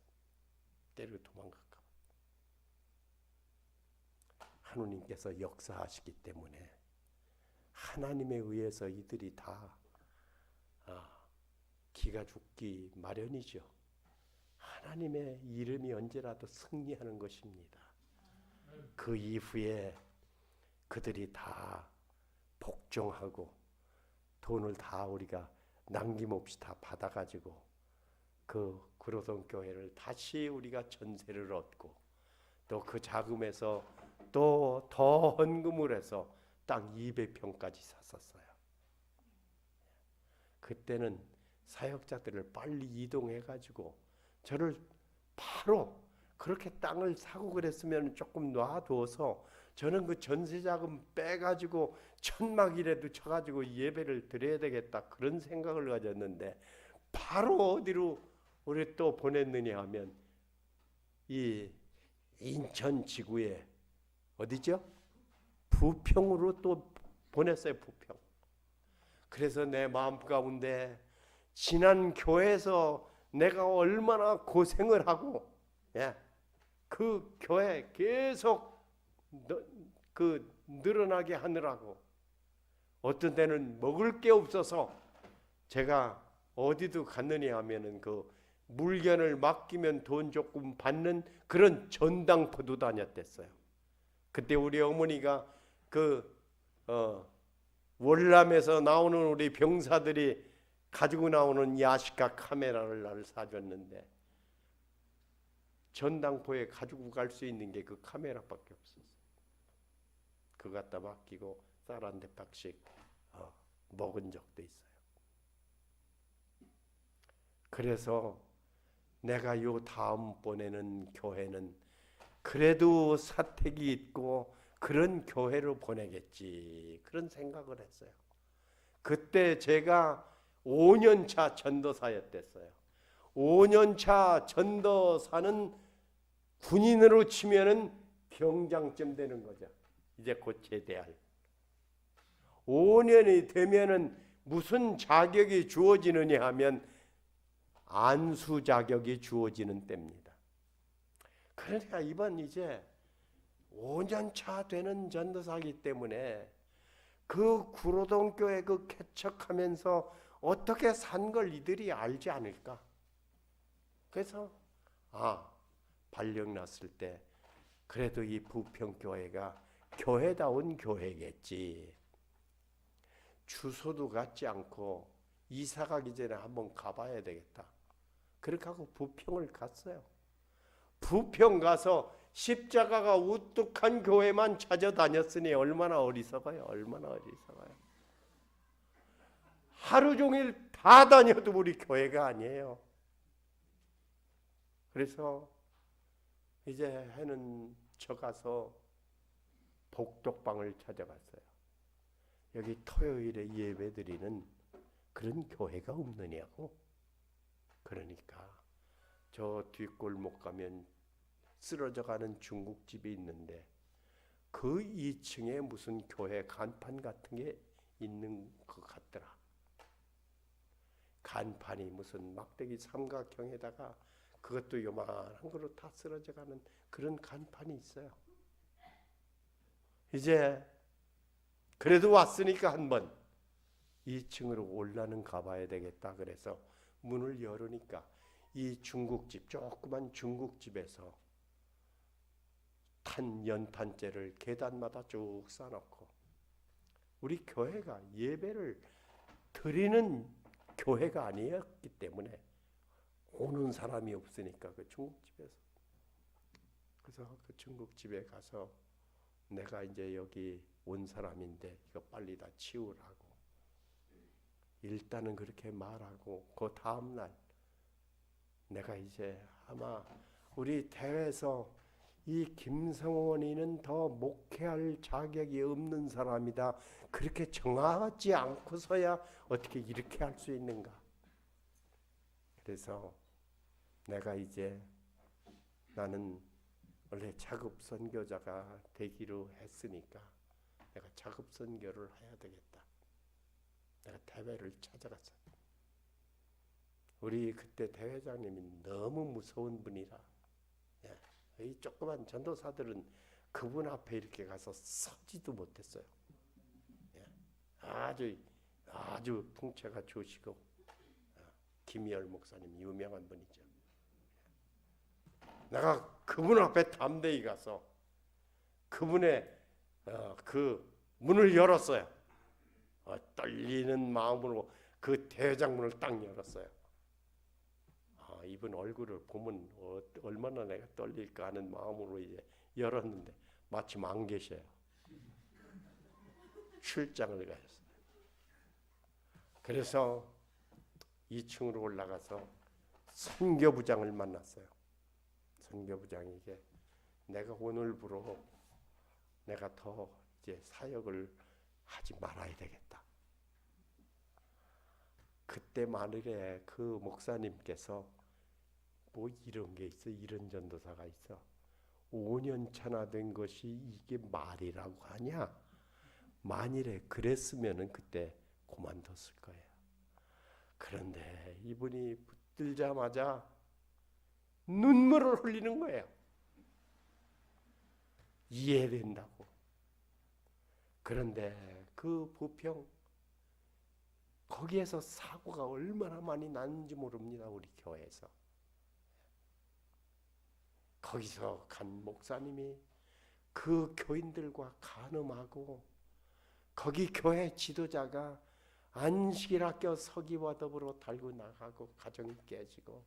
때리고 도망갈까봐. 하느님께서 역사하시기 때문에 하나님에 의해서 이들이 다 기가 죽기 마련이죠. 하나님의 이름이 언제라도 승리하는 것입니다. 그 이후에 그들이 다 복종하고 돈을 다 우리가 남김없이 다 받아가지고 그 구로동 교회를 다시 우리가 전세를 얻고 또 그 자금에서 또 더 헌금을 해서 땅 200평까지 샀었어요. 그때는 사역자들을 빨리 이동해가지고 저를 바로 그렇게 땅을 사고 그랬으면 조금 놔두어서 저는 그 전세자금 빼가지고 천막이라도 쳐가지고 예배를 드려야 되겠다 그런 생각을 가졌는데 바로 어디로 우리 또 보냈느냐 하면 이 인천 지구에 어디죠? 부평으로 또 보냈어요. 부평. 그래서 내 마음 가운데 지난 교회에서 내가 얼마나 고생을 하고 그 교회 계속 늘어나게 하느라고 어떤 때는 먹을 게 없어서 제가 어디도 갔느냐 하면은 그 물건을 맡기면 돈 조금 받는 그런 전당포도 다녔댔어요. 그때 우리 어머니가 월남에서 나오는 우리 병사들이 가지고 나오는 야시카 카메라를 나를 사줬는데 전당포에 가지고 갈 수 있는 게 그 카메라밖에 없었어요. 그거 갖다 맡기고 쌀 한 대박씩 먹은 적도 있어요. 그래서 내가 요 다음번에는 교회는 그래도 사택이 있고 그런 교회로 보내겠지 그런 생각을 했어요. 그때 제가 5년차 전도사였댔어요. 5년차 전도사는 군인으로 치면은 병장쯤 되는 거죠. 이제 곧 제대할. 5년이 되면은 무슨 자격이 주어지느냐 하면 안수 자격이 주어지는 때입니다. 그러니까 이번 이제 5년차 되는 전도사이기 때문에 그 구로동 교회 그 개척하면서 어떻게 산 걸 이들이 알지 않을까? 그래서 발령 났을 때 그래도 이 부평교회가 교회다운 교회겠지. 주소도 갖지 않고 이사 가기 전에 한번 가봐야 되겠다. 그렇게 하고 부평을 갔어요. 부평 가서 십자가가 우뚝한 교회만 찾아다녔으니 얼마나 어리석어요. 얼마나 어리석어요. 하루 종일 다 다녀도 우리 교회가 아니에요. 그래서 이제 해는 저 가서 복덕방을 찾아갔어요. 여기 토요일에 예배드리는 그런 교회가 없느냐고. 그러니까 저 뒷골목 가면 쓰러져가는 중국집이 있는데 그 2층에 무슨 교회 간판 같은 게 있는 것 같더라. 간판이 무슨 막대기 삼각형에다가 그것도 요만한 거로 다 쓰러져가는 그런 간판이 있어요. 이제 그래도 왔으니까 한번 2층으로 올라는 가봐야 되겠다. 그래서 문을 열으니까 이 중국집, 조그만 중국집에서 탄 연탄재를 계단마다 쭉 쌓아놓고, 우리 교회가 예배를 드리는 교회가 아니었기 때문에 오는 사람이 없으니까 그 중국집에서, 그래서 그 중국집에 가서 내가 이제 여기 온 사람인데 이거 빨리 다 치우라고 일단은 그렇게 말하고, 그 다음날 내가 이제 아마 우리 대회에서 이 김성원이는 더 목회할 자격이 없는 사람이다, 그렇게 정하지 않고서야 어떻게 이렇게 할 수 있는가. 그래서 내가 이제 나는 원래 자급 선교자가 되기로 했으니까 내가 자급 선교를 해야 되겠다. 내가 대회를 찾아갔어요. 우리 그때 대회장님이 너무 무서운 분이라, 이 조그만 전도사들은 그분 앞에 이렇게 가서 서지도 못했어요. 아주 풍채가 좋으시고, 김희열 목사님 유명한 분이죠. 내가 그분 앞에 담대히 가서 그분의 그 문을 열었어요. 떨리는 마음으로 그 대회장문을 딱 열었어요. 이분 얼굴을 보면 얼마나 내가 떨릴까 하는 마음으로 이제 열었는데 마침 안 계셔요. 출장을 가셨어요. 그래서 2층으로 올라가서 선교부장을 만났어요. 선교부장이 이게 내가 오늘부로 내가 더 이제 사역을 하지 말아야 되겠다. 그때 만일에 그 목사님께서 뭐 이런 게 있어, 이런 전도사가 있어, 5년 차나 된 것이 이게 말이라고 하냐, 만일에 그랬으면은 그때 그만뒀을 거예요. 그런데 이분이 붙들자마자 눈물을 흘리는 거예요. 이해된다고. 그런데 그 부평 거기에서 사고가 얼마나 많이 났는지 모릅니다. 우리 교회에서. 거기서 간 목사님이 그 교인들과 간음하고, 거기 교회 지도자가 안식일 학교 서기와 더불어 달고 나가고 가정이 깨지고,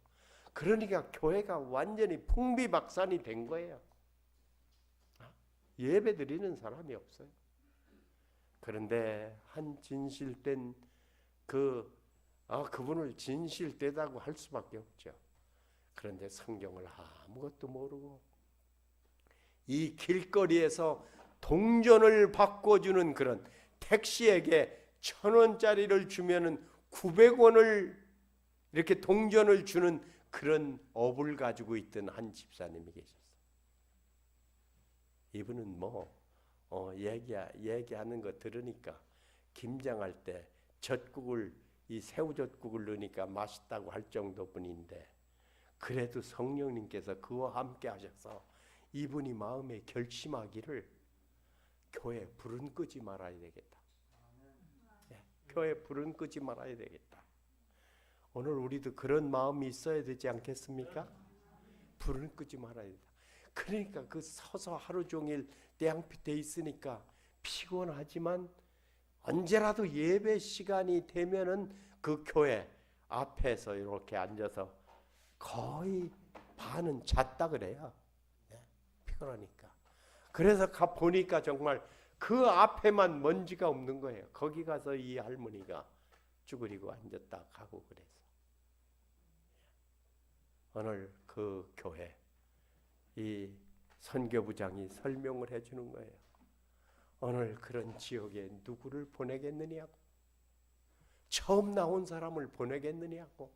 그러니까 교회가 완전히 풍비박산이 된 거예요. 예배 드리는 사람이 없어요. 그런데 한 진실된 그분을 진실되다고 할 수밖에 없죠. 그런데 성경을 아무것도 모르고 이 길거리에서 동전을 바꿔주는 그런, 택시에게 1,000원짜리를 주면은 900원을 이렇게 동전을 주는 그런 업을 가지고 있던 한 집사님이 계셨어요. 이분은 얘기하는 거 들으니까 김장할 때 젖국을, 이 새우젓국을 넣으니까 맛있다고 할 정도 분인데, 그래도 성령님께서 그와 함께 하셔서 이분이 마음에 결심하기를 교회 불은 끄지 말아야 되겠다. 교회 불은 끄지 말아야 되겠다. 오늘 우리도 그런 마음이 있어야 되지 않겠습니까? 불은 끄지 말아야 된다. 그러니까 그 서서 하루 종일 떼양빛에 있으니까 피곤하지만 언제라도 예배 시간이 되면은 그 교회 앞에서 이렇게 앉아서 거의 반은 잤다 그래요. 피곤하니까. 그래서 가 보니까 정말 그 앞에만 먼지가 없는 거예요. 거기 가서 이 할머니가 쭈그리고 앉았다 가고 그래서 오늘 그 교회 이 선교부장이 설명을 해주는 거예요. 오늘 그런 지역에 누구를 보내겠느냐고, 처음 나온 사람을 보내겠느냐고,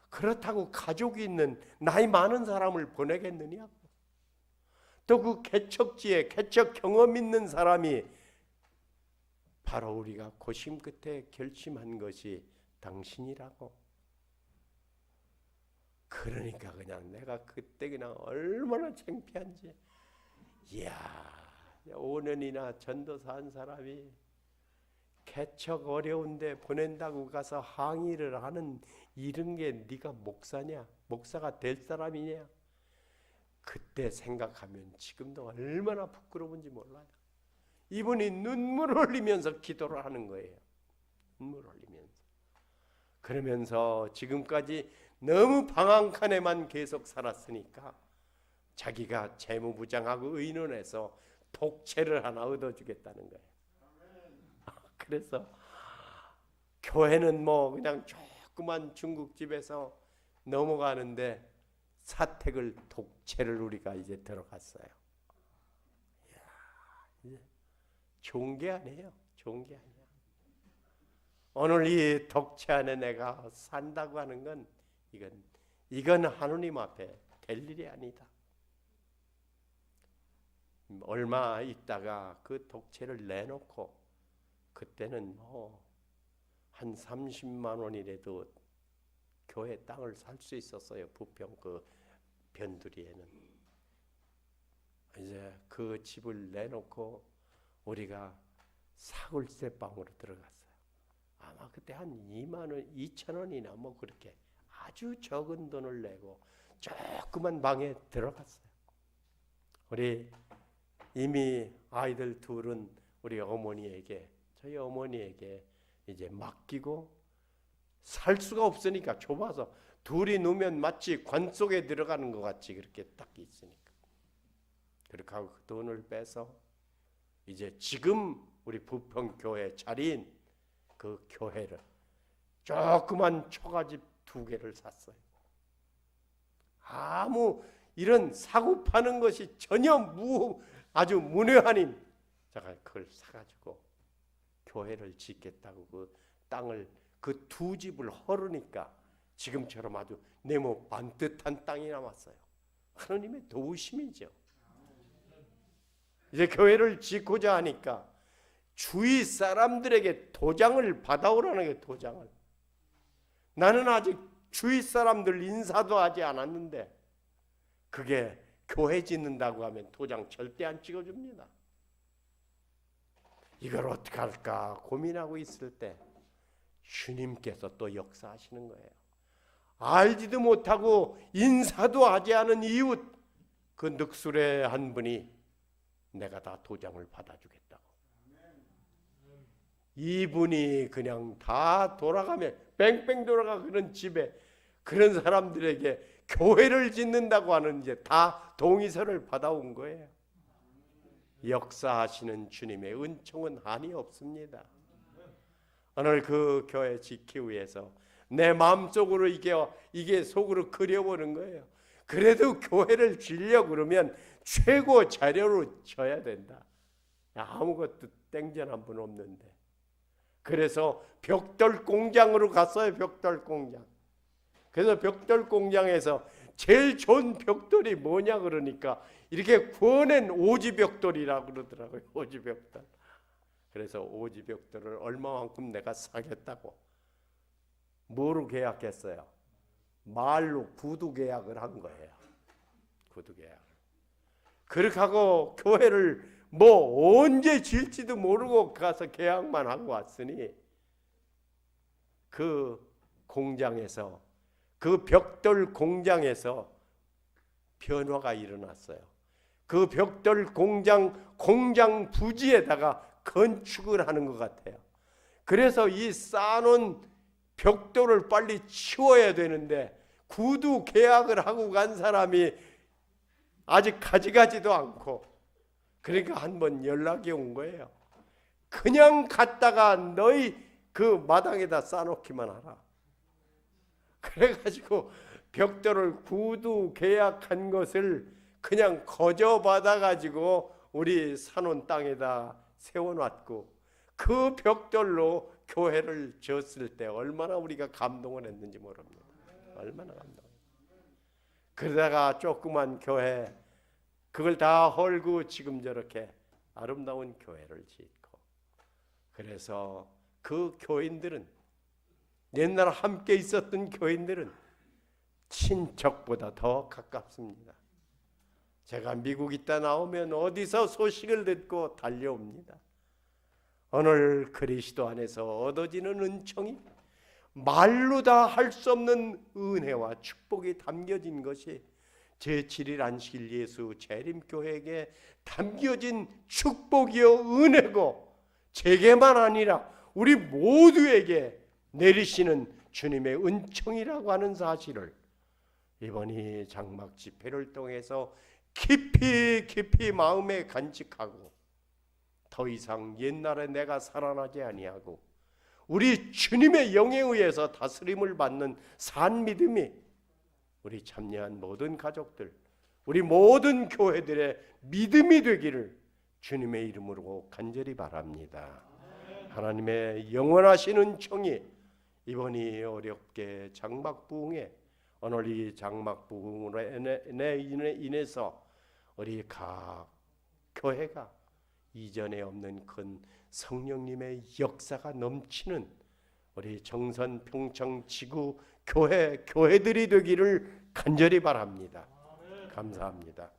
그렇다고 가족이 있는 나이 많은 사람을 보내겠느냐고, 또 그 개척지에 개척 경험 있는 사람이 바로 우리가 고심 끝에 결심한 것이 당신이라고. 그러니까 그냥 내가 그때 그냥 얼마나 창피한지. 이야, 5년이나 전도사 한 사람이 개척 어려운데 보낸다고 가서 항의를 하는 이런 게 네가 목사냐? 목사가 될 사람이냐? 그때 생각하면 지금도 얼마나 부끄러운지 몰라요. 이분이 눈물 흘리면서 기도를 하는 거예요. 눈물 흘리면서. 그러면서 지금까지 너무 방황칸에만 계속 살았으니까 자기가 재무부장하고 의논해서 독채를 하나 얻어주겠다는 거예요. 그래서 교회는 뭐 그냥 조그만 중국집에서 넘어가는데 사택을 독채를 우리가 이제 들어갔어요. 이야, 이제 좋은 게 아니에요. 좋은 게 아니야. 오늘 이 독채 안에 내가 산다고 하는 건 이건 하느님 앞에 될 일이 아니다. 얼마 있다가 그 독채를 내놓고 그때는 뭐 한 30만 원이라도 교회 땅을 살 수 있었어요. 부평 그 변두리에는. 이제 그 집을 내놓고 우리가 사골세 방으로 들어갔어요. 아마 그때 한 2만 원, 2천 원이나 뭐 그렇게 아주 적은 돈을 내고 조그만 방에 들어갔어요. 우리 이미 아이들 둘은 우리 어머니에게, 저희 어머니에게 이제 맡기고 살 수가 없으니까 좁아서 둘이 누우면 마치 관 속에 들어가는 것 같이 그렇게 딱 있으니까 그렇게 하고 그 돈을 빼서 이제 지금 우리 부평교회 자리인 그 교회를 조그만 초가집 2개를 샀어요. 아무 이런 사고 파는 것이 전혀 아주 문외한인 제가 그걸 사가지고 교회를 짓겠다고 그 땅을 그 2집을 헐으니까 지금처럼 아주 네모 반듯한 땅이 남았어요. 하나님의 도우심이죠. 이제 교회를 짓고자 하니까 주위 사람들에게 도장을 받아오라는 게 도장을. 나는 아직 주위 사람들 인사도 하지 않았는데 그게 교회 짓는다고 하면 도장 절대 안 찍어줍니다. 이걸 어떻게 할까 고민하고 있을 때 주님께서 또 역사하시는 거예요. 알지도 못하고 인사도 하지 않은 이웃 그 늑술의 한 분이 내가 다 도장을 받아주겠다고. 이분이 그냥 다 돌아가면 뺑뺑 돌아가 그런 집에 그런 사람들에게 교회를 짓는다고 하는 이제 다 동의서를 받아온 거예요. 역사하시는 주님의 은총은 한이 없습니다. 오늘 그 교회 짓기 위해서 내 마음속으로 이게 속으로 그려보는 거예요. 그래도 교회를 지려고 그러면 최고 자료로 져야 된다. 아무것도 땡전 한 분 없는데. 그래서 벽돌 공장으로 갔어요. 벽돌 공장. 그래서 벽돌 공장에서 제일 좋은 벽돌이 뭐냐 그러니까 이렇게 구워낸 오지벽돌이라고 그러더라고요. 오지벽돌. 그래서 오지벽돌을 얼마만큼 내가 사겠다고. 뭐로 계약했어요? 말로 구두 계약을 한 거예요. 구두 계약. 그렇게 하고 교회를 뭐 언제 질지도 모르고 가서 계약만 하고 왔으니 그 공장에서 그 벽돌 공장에서 변화가 일어났어요. 그 벽돌 공장 부지에다가 건축을 하는 것 같아요. 그래서 이 쌓아놓은 벽돌을 빨리 치워야 되는데 구두 계약을 하고 간 사람이 아직 가져가지도 않고, 그러니까 한번 연락이 온 거예요. 그냥 갔다가 너희 그 마당에다 쌓아놓기만 하라. 그래가지고 벽돌을 구두 계약한 것을 그냥 거저 받아가지고 우리 사놓은 땅에다 세워놨고, 그 벽돌로 교회를 지었을 때 얼마나 우리가 감동을 했는지 모릅니다. 얼마나 감동. 그러다가 조그만 교회 그걸 다 헐고 지금 저렇게 아름다운 교회를 짓고, 그래서 그 교인들은, 옛날 함께 있었던 교인들은 친척보다 더 가깝습니다. 제가 미국 있다 나오면 어디서 소식을 듣고 달려옵니다. 오늘 그리스도 안에서 얻어지는 은총이 말로 다 할 수 없는 은혜와 축복이 담겨진 것이 제7일 안식일 예수 재림교회에게 담겨진 축복이요 은혜고, 제게만 아니라 우리 모두에게 내리시는 주님의 은총이라고 하는 사실을 이번 이 장막 집회를 통해서 깊이 마음에 간직하고, 더 이상 옛날에 내가 살아나지 아니하고 우리 주님의 영에 의해서 다스림을 받는 산 믿음이 우리 참여한 모든 가족들, 우리 모든 교회들의 믿음이 되기를 주님의 이름으로 간절히 바랍니다. 하나님의 영원하신 은총이 이번 이 어렵게 장막부흥에, 오늘 이 장막부흥으로 인해서 우리 각 교회가 이전에 없는 큰 성령님의 역사가 넘치는 우리 정선 평창 지구 교회들이 되기를 간절히 바랍니다. 감사합니다.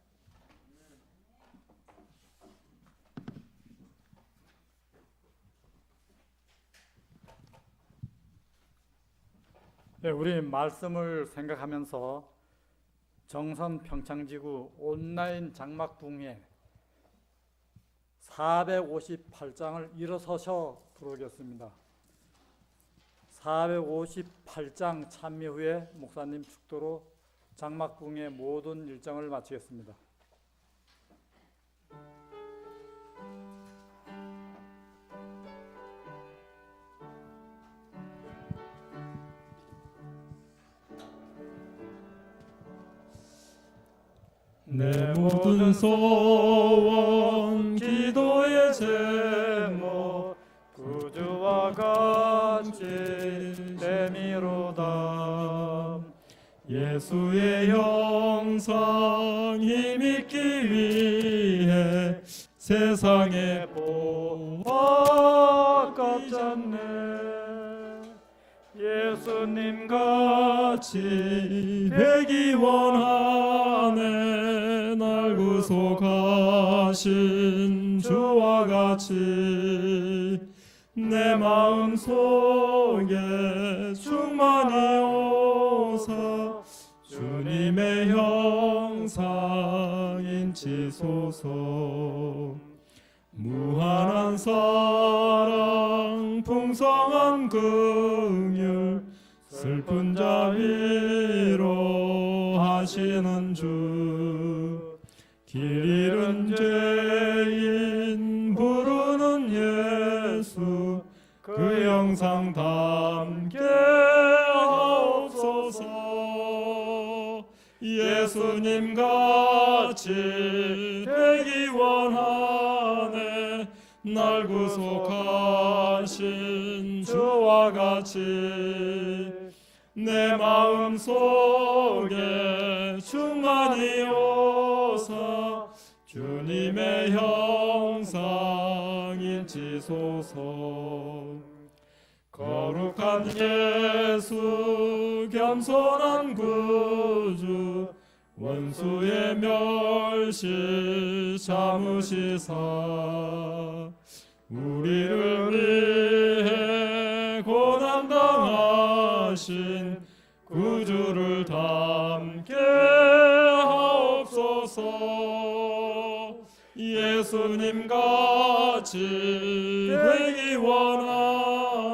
네, 우리 말씀을 생각하면서 정선 평창지구 온라인 장막부흥회 458장을 일어서셔 부르겠습니다. 458장 참여 후에 목사님 축도로 장막부흥회 모든 일정을 마치겠습니다. 내 모든 소원 기도의 제목 구주와 같이 내미로다. 예수의 형상 힘입기 위해 세상에 보아 깝잖네. 예수님 같이 되기 원하네. 날 구속하신 주와 같이 내 마음 속에 충만히 오사 주님의 형상 인치소서. 무한한 사랑 풍성한 긍휼 슬픈 자 위로하시는 주. 길 잃은 죄인 부르는 예수 그 영상 담게 하옵소서. 예수님 같이 되기 원하네. 날 구속하신 주와 같이 내 마음 속에 충만히 오사 주님의 형상 인치소서. 거룩한 예수 겸손한 구주 원수의 멸시 참으시사 우리를 위해 고난당하신 구주를 담게 하옵소서. 예수님 같이 되기 원하네.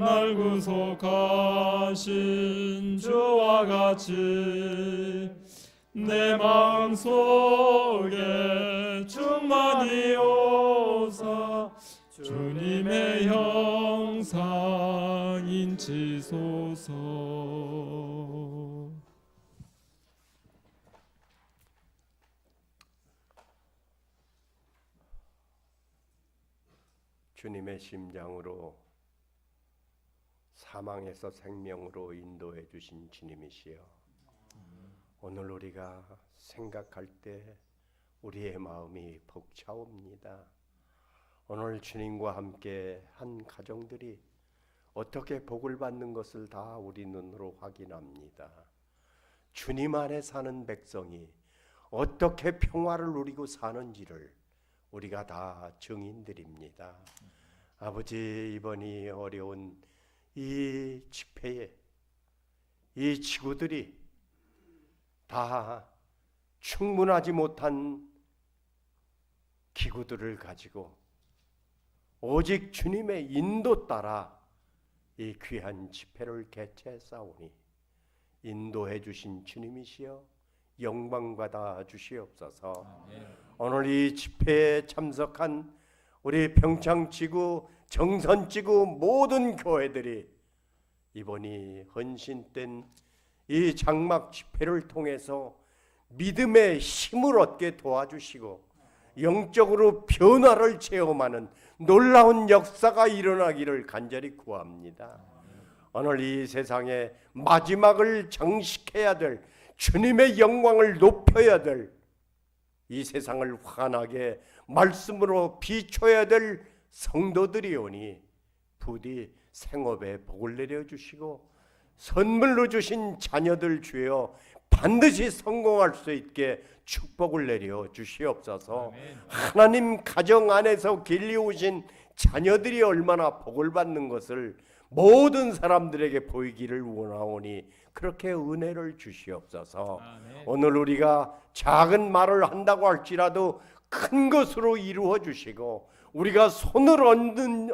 날 구속하신 주와 같이 내 마음속에 충만히 오사 주님의 형상 인치소서. 주님의 심장으로 사망에서 생명으로 인도해 주신 주님이시여, 오늘 우리가 생각할 때 우리의 마음이 벅차옵니다. 오늘 주님과 함께 한 가정들이 어떻게 복을 받는 것을 다 우리 눈으로 확인합니다. 주님 안에 사는 백성이 어떻게 평화를 누리고 사는지를 우리가 다 증인들입니다. 아버지, 이번이 어려운 이 집회에 이 지구들이 다 충분하지 못한 기구들을 가지고 오직 주님의 인도 따라 이 귀한 집회를 개최했사오니 인도해 주신 주님이시여 영광 받아 주시옵소서. 오늘 이 집회에 참석한 우리 평창지구, 정선지구 모든 교회들이 이번이 헌신된 이 장막 집회를 통해서 믿음의 힘을 얻게 도와주시고 영적으로 변화를 체험하는 놀라운 역사가 일어나기를 간절히 구합니다. 오늘 이 세상에 마지막을 장식해야 될 주님의 영광을 높여야 될 이 세상을 환하게 말씀으로 비춰야 될 성도들이오니 부디 생업에 복을 내려주시고 선물로 주신 자녀들 주여 반드시 성공할 수 있게 축복을 내려 주시옵소서. 하나님 가정 안에서 길리우신 자녀들이 얼마나 복을 받는 것을 모든 사람들에게 보이기를 원하오니 그렇게 은혜를 주시옵소서. 오늘 우리가 작은 말을 한다고 할지라도 큰 것으로 이루어 주시고 우리가 손을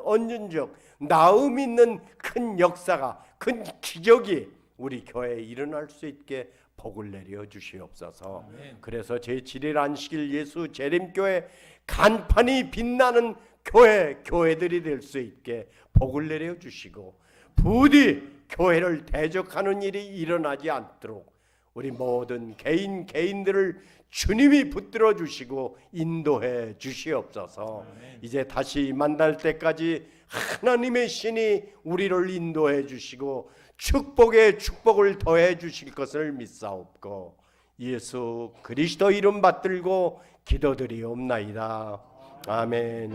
얹은 적 나음 있는 큰 역사가, 큰 기적이 우리 교회에 일어날 수 있게 복을 내려 주시옵소서. 그래서 제7일 안식일 예수 재림교회 간판이 빛나는 교회들이 될 수 있게 복을 내려 주시고 부디 교회를 대적하는 일이 일어나지 않도록 우리 모든 개인들을 주님이 붙들어 주시고 인도해 주시옵소서. 이제 다시 만날 때까지 하나님의 신이 우리를 인도해 주시고 축복에 축복을 더해 주실 것을 믿사옵고 예수 그리스도 이름 받들고 기도드리옵나이다. 아멘.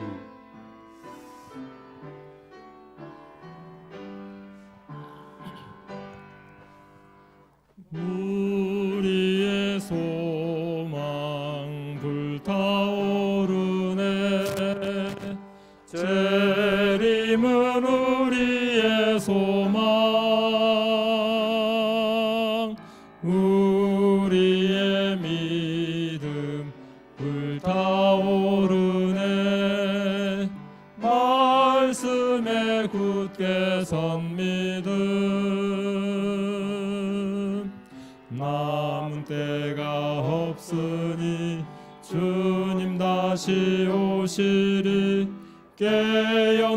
우리의 소망 불타오르네. 재림은 우리의 소망, 우리의 믿음 불타오르네. 말씀에 굳게 선 믿음, 남은 때가 없으니 주님 다시 오시리. 깨어